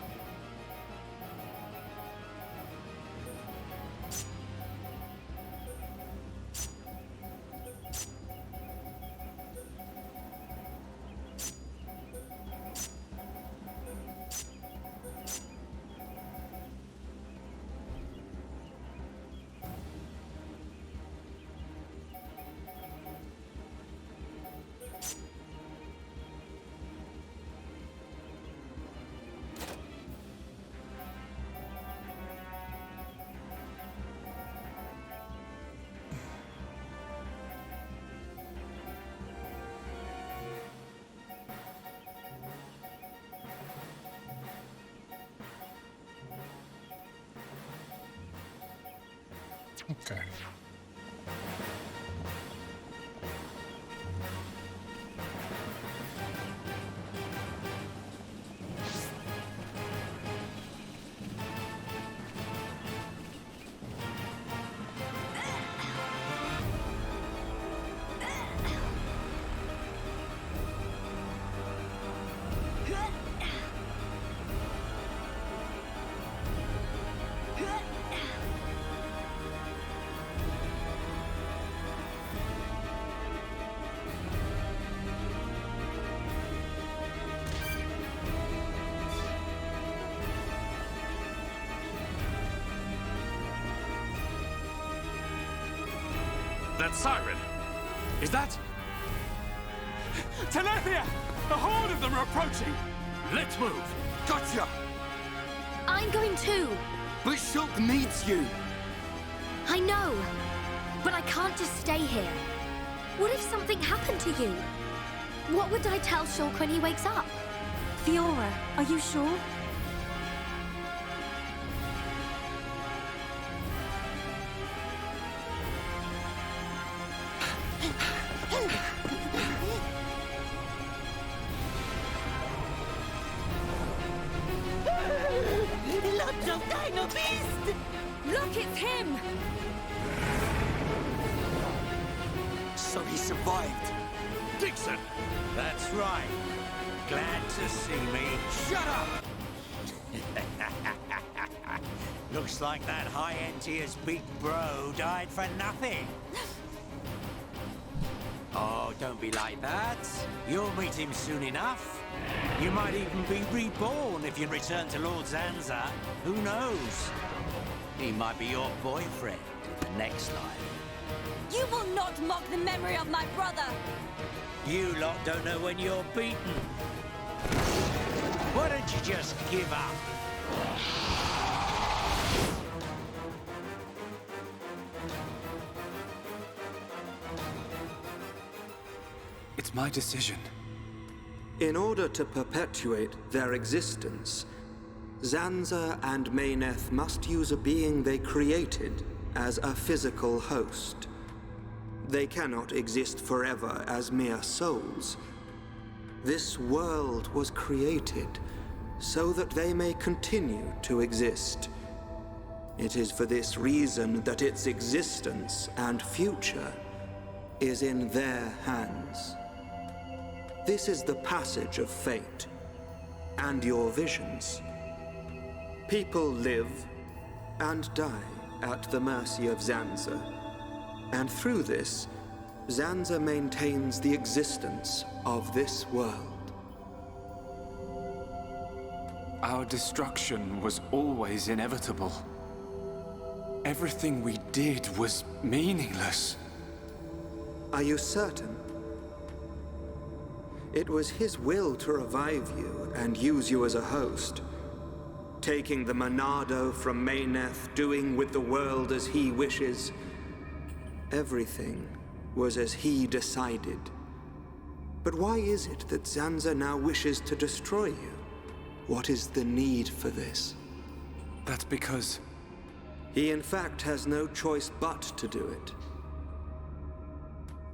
Okay. That siren! Is that... Telethia! A horde of them are approaching! Let's move! Gotcha! I'm going too. But Shulk needs you! I know, but I can't just stay here. What if something happened to you? What would I tell Shulk when he wakes up? Fiora, are you sure? Lots of Dino Beast! Look, it's him! So he survived. Dixon! That's right. Glad to see me. Shut up! Looks like that high-end tier's big bro died for nothing. Oh, don't be like that. You'll meet him soon enough. You might even be reborn if you return to Lord Zanza. Who knows? He might be your boyfriend in the next life. You will not mock the memory of my brother! You lot don't know when you're beaten. Why don't you just give up? It's my decision. In order to perpetuate their existence, Zanza and Mayneth must use a being they created as a physical host. They cannot exist forever as mere souls. This world was created so that they may continue to exist. It is for this reason that its existence and future is in their hands. This is the passage of fate, and your visions. People live and die at the mercy of Zanza, and through this, Zanza maintains the existence of this world. Our destruction was always inevitable. Everything we did was meaningless. Are you certain? It was his will to revive you and use you as a host. Taking the Monado from Mayneth, doing with the world as he wishes. Everything was as he decided. But why is it that Zanza now wishes to destroy you? What is the need for this? That's because... He in fact has no choice but to do it.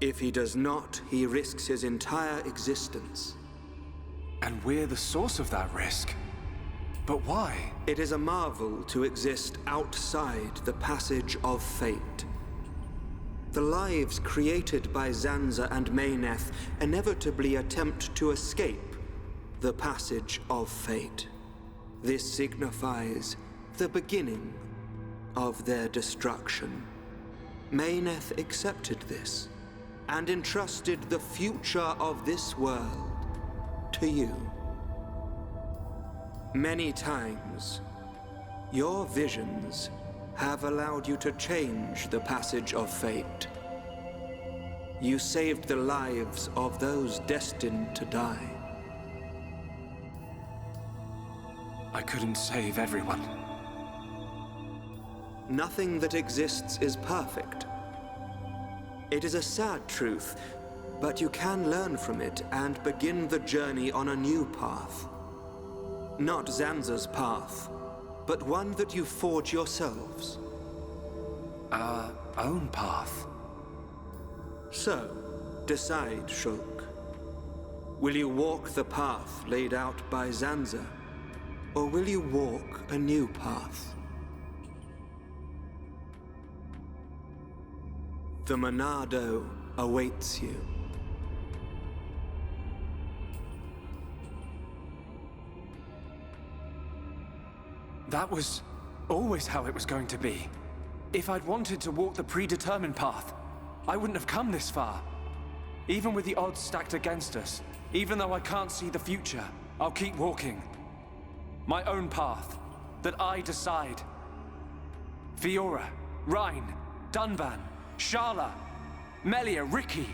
If he does not, he risks his entire existence. And we're the source of that risk. But why? It is a marvel to exist outside the passage of fate. The lives created by Zanza and Mayneth inevitably attempt to escape the passage of fate. This signifies the beginning of their destruction. Mayneth accepted this and entrusted the future of this world to you. Many times, your visions have allowed you to change the passage of fate. You saved the lives of those destined to die. I couldn't save everyone. Nothing that exists is perfect. It is a sad truth, but you can learn from it and begin the journey on a new path. Not Zanza's path, but one that you forge yourselves. our own path. So, decide, Shulk. Will you walk the path laid out by Zanza, or will you walk a new path? The Monado awaits you. That was always how it was going to be. If I'd wanted to walk the predetermined path, I wouldn't have come this far. Even with the odds stacked against us, even though I can't see the future, I'll keep walking. My own path, that I decide. Fiora, Rhine, Dunban, Sharla, Melia, Ricky.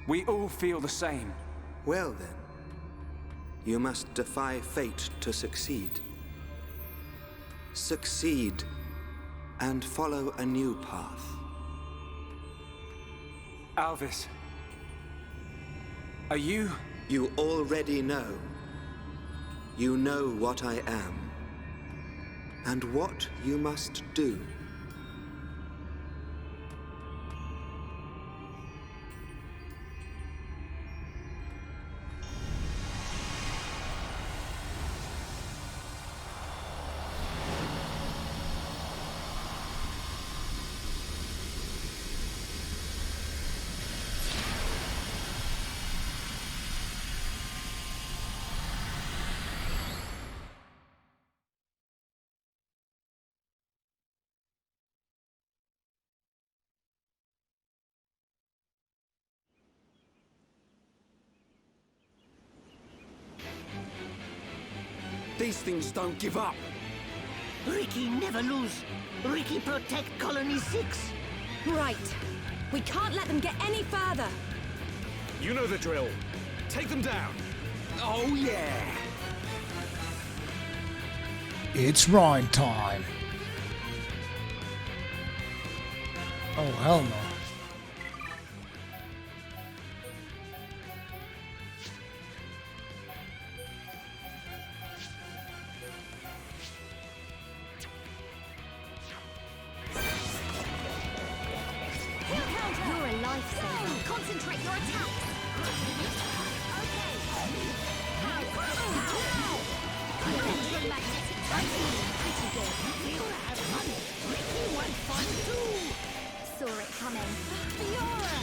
We all feel the same. Well then, you must defy fate to succeed. Succeed and follow a new path. Alvis, are you... You already know. You know what I am, and what you must do. These things don't give up. Ricky never lose. Ricky protect Colony 6. Right. We can't let them get any further. You know the drill. Take them down. Oh, yeah. It's Rhine time. Oh, hell no. You're a lifesaver. Concentrate your attack. Electromagnetic. I'm feeling pretty good. You'll have fun. Ricky wants fun too. Saw it coming. Fiora!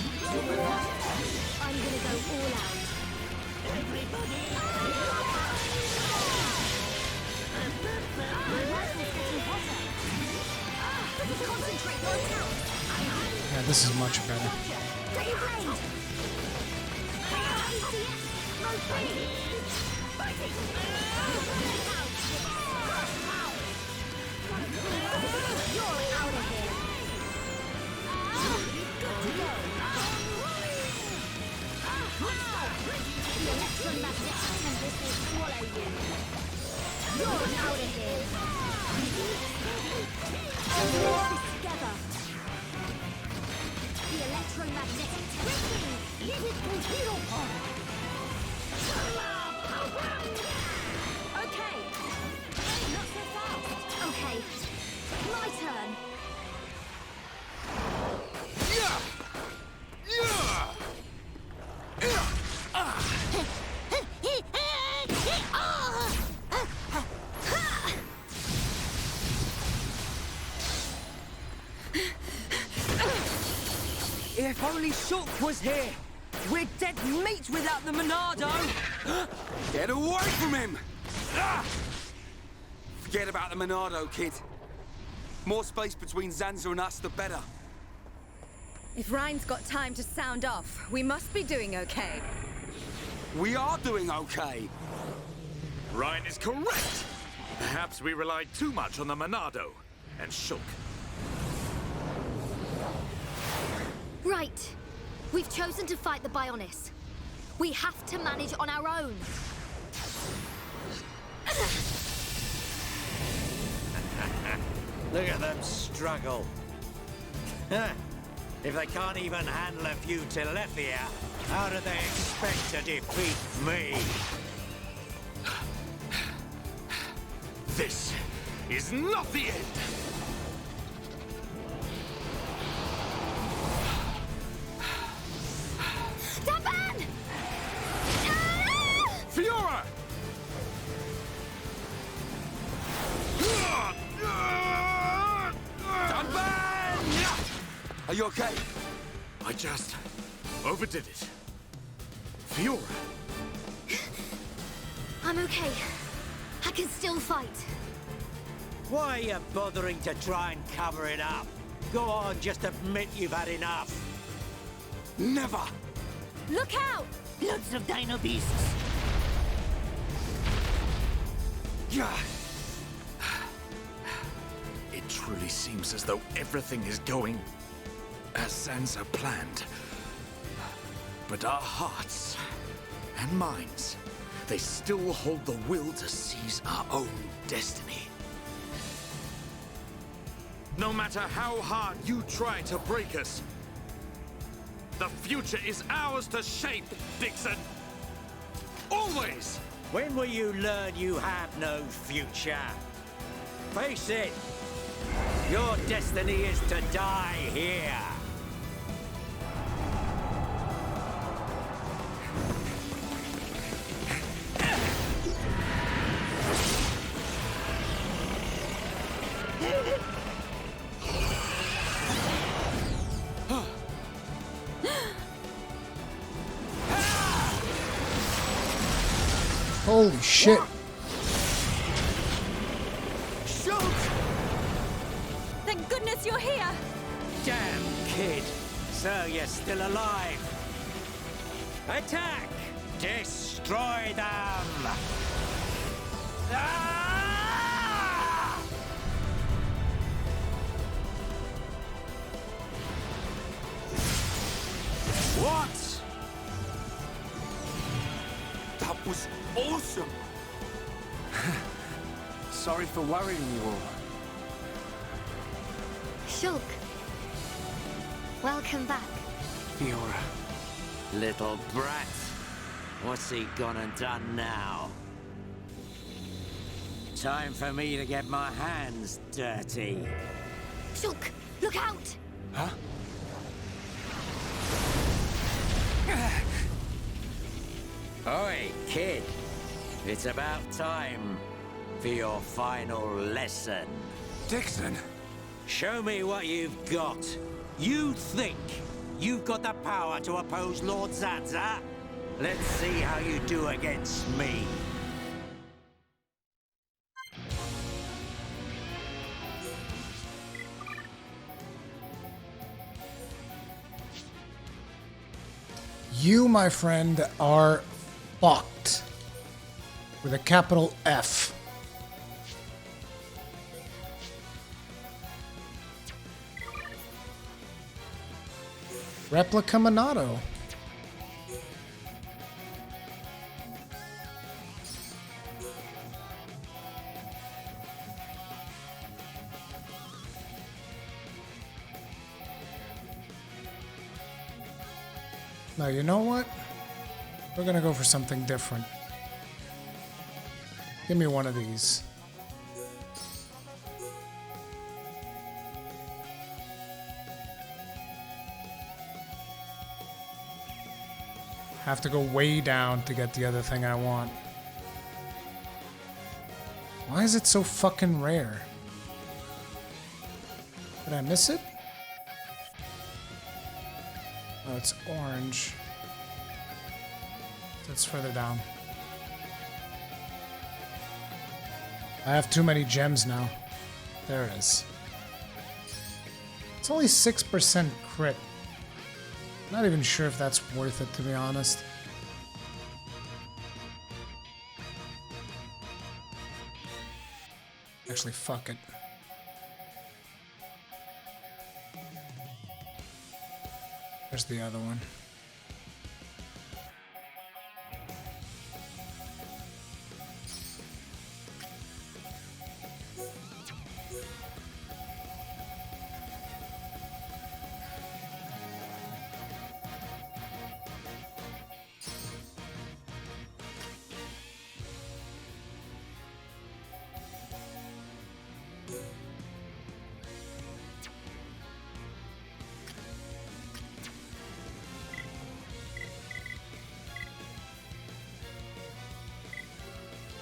I'm gonna go all out. Everybody! Concentrate your attack. Yeah, this is much better. If only Shulk was here! We're dead meat without the Monado! Get away from him! Forget about the Monado, kid. More space between Zanza and us, the better. If Rhine's got time to sound off, we must be doing okay. We are doing okay! Rhine is correct! Perhaps we relied too much on the Monado and Shulk. Right. We've chosen to fight the Bionis. We have to manage on our own. Look at them struggle. If they can't even handle a few Telethia, how do they expect to defeat me? This is not the end! you okay? I just overdid it. Fiora. I'm okay. I can still fight. Why are you bothering to try and cover it up? Go on, just admit you've had enough. Never! Look out! Loads of dino beasts. Yeah. It truly seems as though everything is going as Zanza planned. But our hearts and minds, they still hold the will to seize our own destiny. No matter how hard you try to break us, the future is ours to shape, Dixon. Always! When will you learn you have no future? Face it, your destiny is to die here. Holy shit. Shoot! Thank goodness you're here! Damn kid! So you're still alive! Attack! Destroy them! Ah! What? That was awesome! Sorry for worrying you all. Shulk. Welcome back. Fiora. Little brat. What's he gone and done now? Time for me to get my hands dirty. Shulk, look out! Huh? Oi, kid. It's about time for your final lesson. Dixon! Show me what you've got. You think you've got the power to oppose Lord Zanza? Let's see how you do against me. You, my friend, are fucked. With a capital F. Replica Monado. Now, you know what? We're gonna go for something different. Give me one of these. Have to go way down to get the other thing I want. Why is it so fucking rare? Did I miss it? Oh, it's orange. That's further down. I have too many gems now. There it is. It's only 6% crit. Not even sure if that's worth it, to be honest. Actually, fuck it. There's the other one.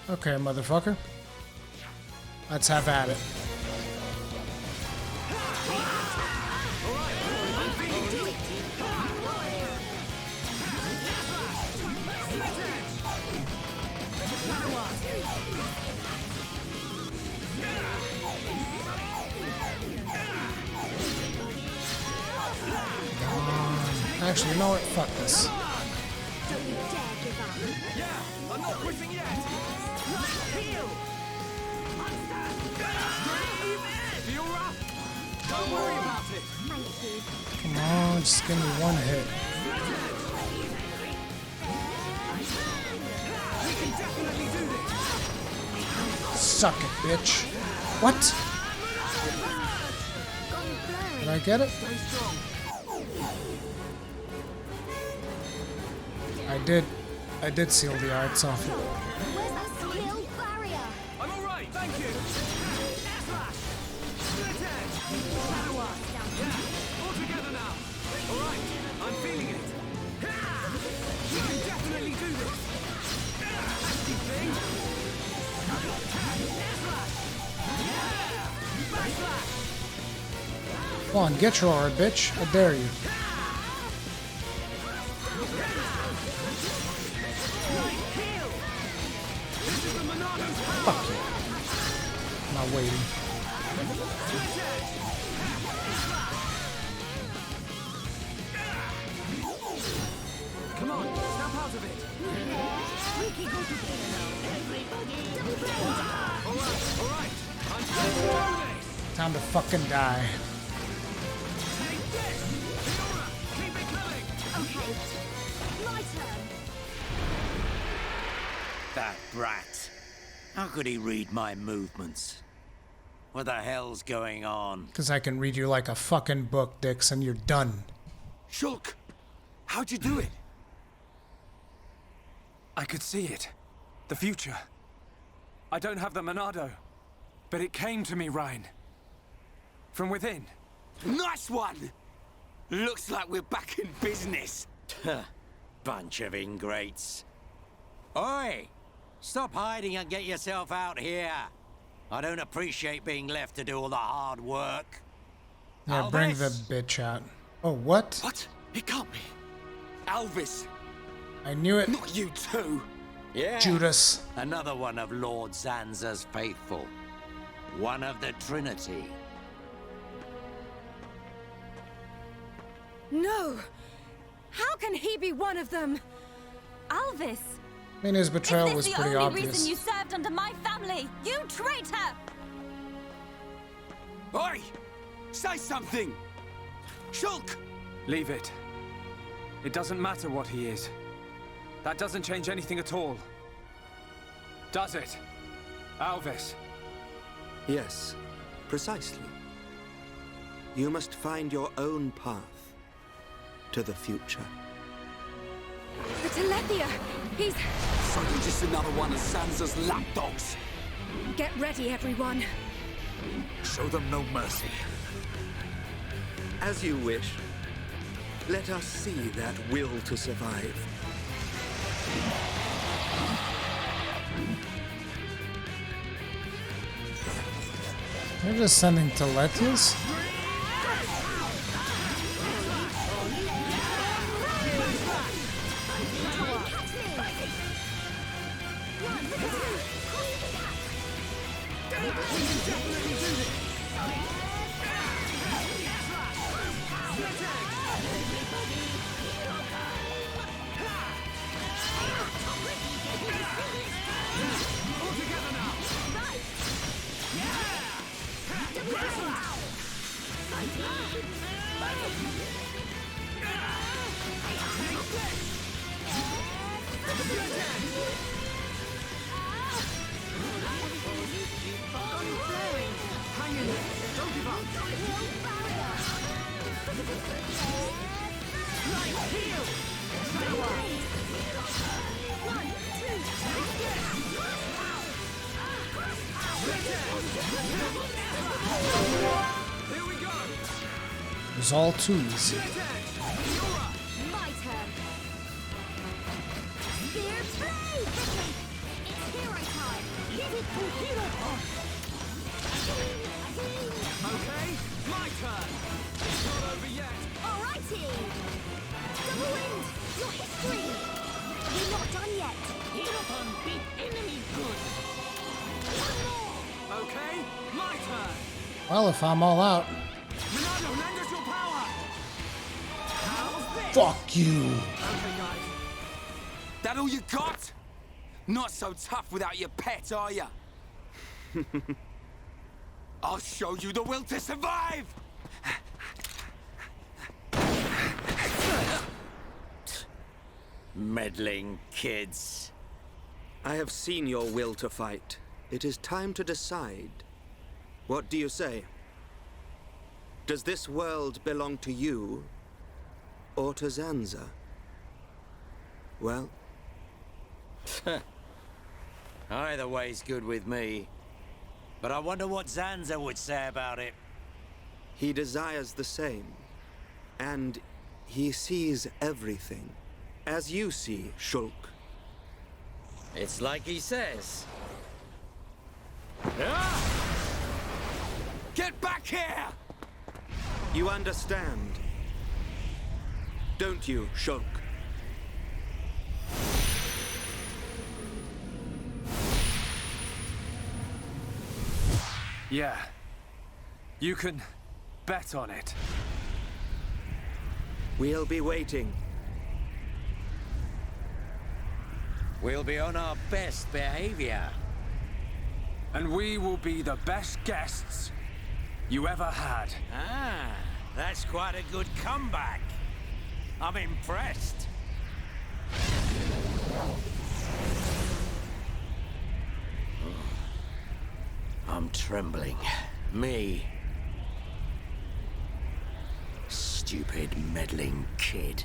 Okay, motherfucker. Let's have at it. Actually, you know what? Fuck this. Don't you dare give up. Yeah, I'm not quitting yet. Heal. Feel rough? Don't worry about it. Thank you. Come on, just give me one hit. We can definitely do this. Suck it, bitch. What? Did I get it? Stay strong. I did seal the arts off it. Where's that skill barrier? I'm alright, thank you. Air slash. Split edge. Power. Yeah, all together now. Alright, I'm feeling it. We can definitely do this. Nasty thing. Air slash. Yeah. Back slash. Come on, get your aura, bitch. I dare you. Fuck you. I'm not waiting. Come on, snap out of it. We can go together now. Everybody, Alright. I'm going to do this. Time to fucking die. Take this. Fiora, keep it coming. okay. My turn. That brat. How could he read my movements? What the hell's going on? Because I can read you like a fucking book, Dix, and you're done. Shulk! How'd you do it? I could see it. The future. I don't have the Monado, but it came to me, Ryan. From within. Nice one! Looks like we're back in business. Bunch of ingrates. Oi! Stop hiding and get yourself out here. I don't appreciate being left to do all the hard work. Yeah, bring the bitch out. Oh, what? What? It can't be. Alvis. I knew it. Not you too. Yeah. Judas. Another one of Lord Zanza's faithful. One of the Trinity. No! How can he be one of them? Alvis! I mean, his betrayal was pretty Is this the only obvious. reason you served under my family? You traitor! Oi! Say something! Shulk! Leave it. It doesn't matter what he is. That doesn't change anything at all. Does it? Alvis? Yes, precisely. You must find your own path to the future. The Telethia! He's... So you're just another one of Sansa's lapdogs. Get ready, everyone. Show them no mercy. As you wish. Let us see that will to survive. They're just sending Telethias? It was all too easy. My turn. Spear play! It's hero time. Give it to hero time. Okay, my turn. It's not over yet. Alrighty. Double wind. Your history. We're not done yet. Hero time beat enemy good. Okay, my turn. Well, if I'm all out. Monado, lend us your power. How's this? Fuck you. Okay, guys. That all you got? Not so tough without your pet, are ya? I'll show you the will to survive! Meddling kids. I have seen your will to fight. It is time to decide. What do you say? Does this world belong to you, or to Zanza? Well... Either way's good with me. But I wonder what Zanza would say about it. He desires the same. And he sees everything. As you see, Shulk. It's like he says. Get back here! You understand, don't you, Shulk? Yeah. You can bet on it. We'll be waiting. We'll be on our best behavior. And we will be the best guests you ever had. Ah, that's quite a good comeback. I'm impressed. I'm trembling. Me. Stupid meddling kid.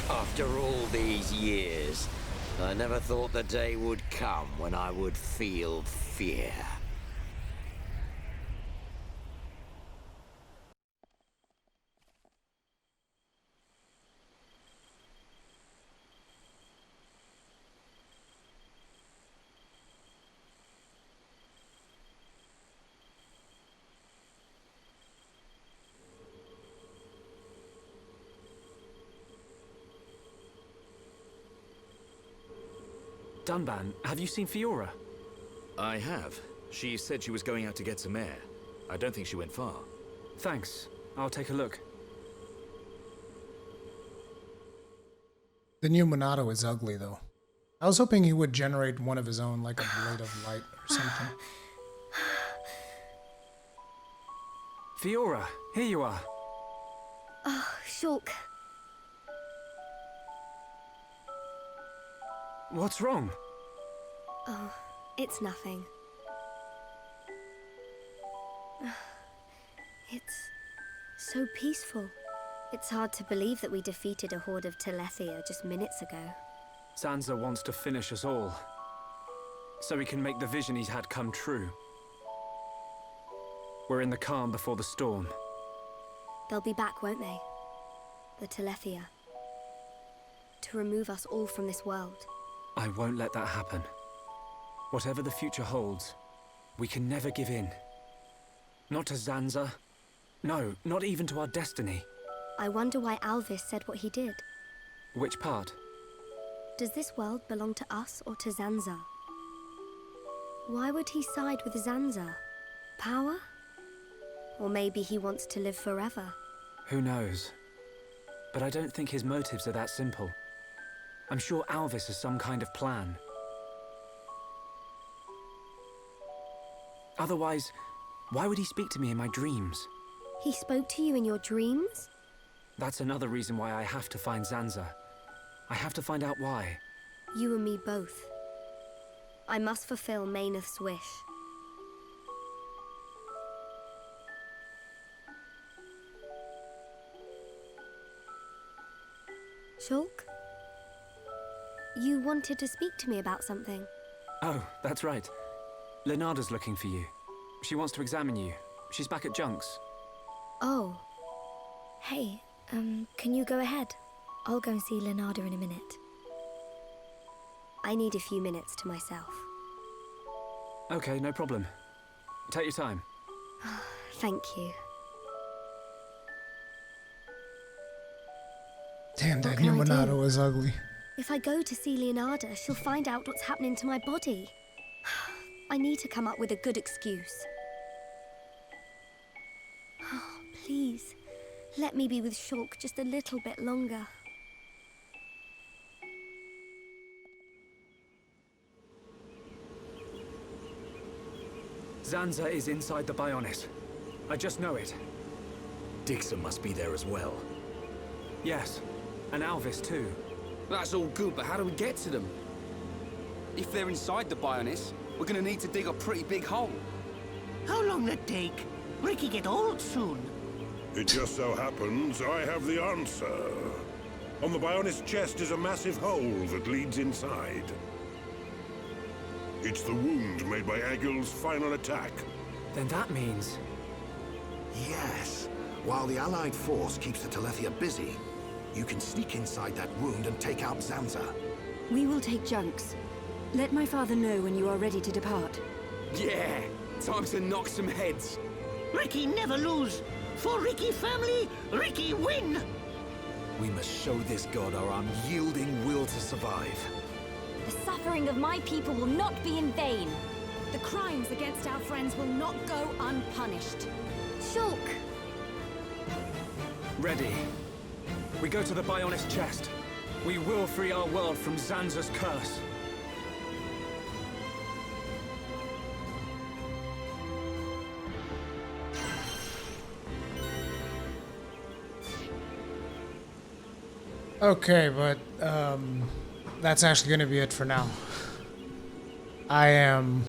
After all these years, I never thought the day would come when I would feel fear. Dunban, have you seen Fiora? I have. She said she was going out to get some air. I don't think she went far. Thanks. I'll take a look. The new Monado is ugly, though. I was hoping he would generate one of his own, like a blade of light or something. Fiora, here you are. Oh, Shulk. What's wrong? Oh, it's nothing. It's so peaceful. It's hard to believe that we defeated a horde of Telethia just minutes ago. Zanza wants to finish us all, so he can make the vision he's had come true. We're in the calm before the storm. They'll be back, won't they? The Telethia. To remove us all from this world. I won't let that happen. Whatever the future holds, we can never give in. Not to Zanza. No, not even to our destiny. I wonder why Alvis said what he did. Which part? Does this world belong to us or to Zanza? Why would he side with Zanza? Power? Or maybe he wants to live forever? Who knows? But I don't think his motives are that simple. I'm sure Alvis has some kind of plan. Otherwise, why would he speak to me in my dreams? He spoke to you in your dreams? That's another reason why I have to find Zanza. I have to find out why. You and me both. I must fulfill Mayneth's wish. Shulk? You wanted to speak to me about something. Oh, that's right. Lenarda's looking for you. She wants to examine you. She's back at Junk's. Oh. Hey, can you go ahead? I'll go and see Lenarda in a minute. I need a few minutes to myself. Okay, no problem. Take your time. Thank you. Damn, that new Monado is ugly. If I go to see Leonarda, she'll find out what's happening to my body. I need to come up with a good excuse. Please, let me be with Shulk just a little bit longer. Zanza is inside the Bionis. I just know it. Dixon must be there as well. Yes, and Alvis too. That's all good, but how do we get to them? If they're inside the Bionis, we're gonna need to dig a pretty big hole. How long that take? Ricky get old soon. It just so happens I have the answer. On the Bionis chest is a massive hole that leads inside. It's the wound made by Egil's final attack. Then that means... Yes. While the Allied force keeps the Telethia busy, you can sneak inside that wound and take out Zanza. We will take Junks. Let my father know when you are ready to depart. Yeah! Time to knock some heads. Ricky never lose. For Ricky family, Ricky win! We must show this god our unyielding will to survive. The suffering of my people will not be in vain. The crimes against our friends will not go unpunished. Shulk! Ready. We go to the Bionis chest. We will free our world from Zanza's curse. Okay, but that's actually going to be it for now. I am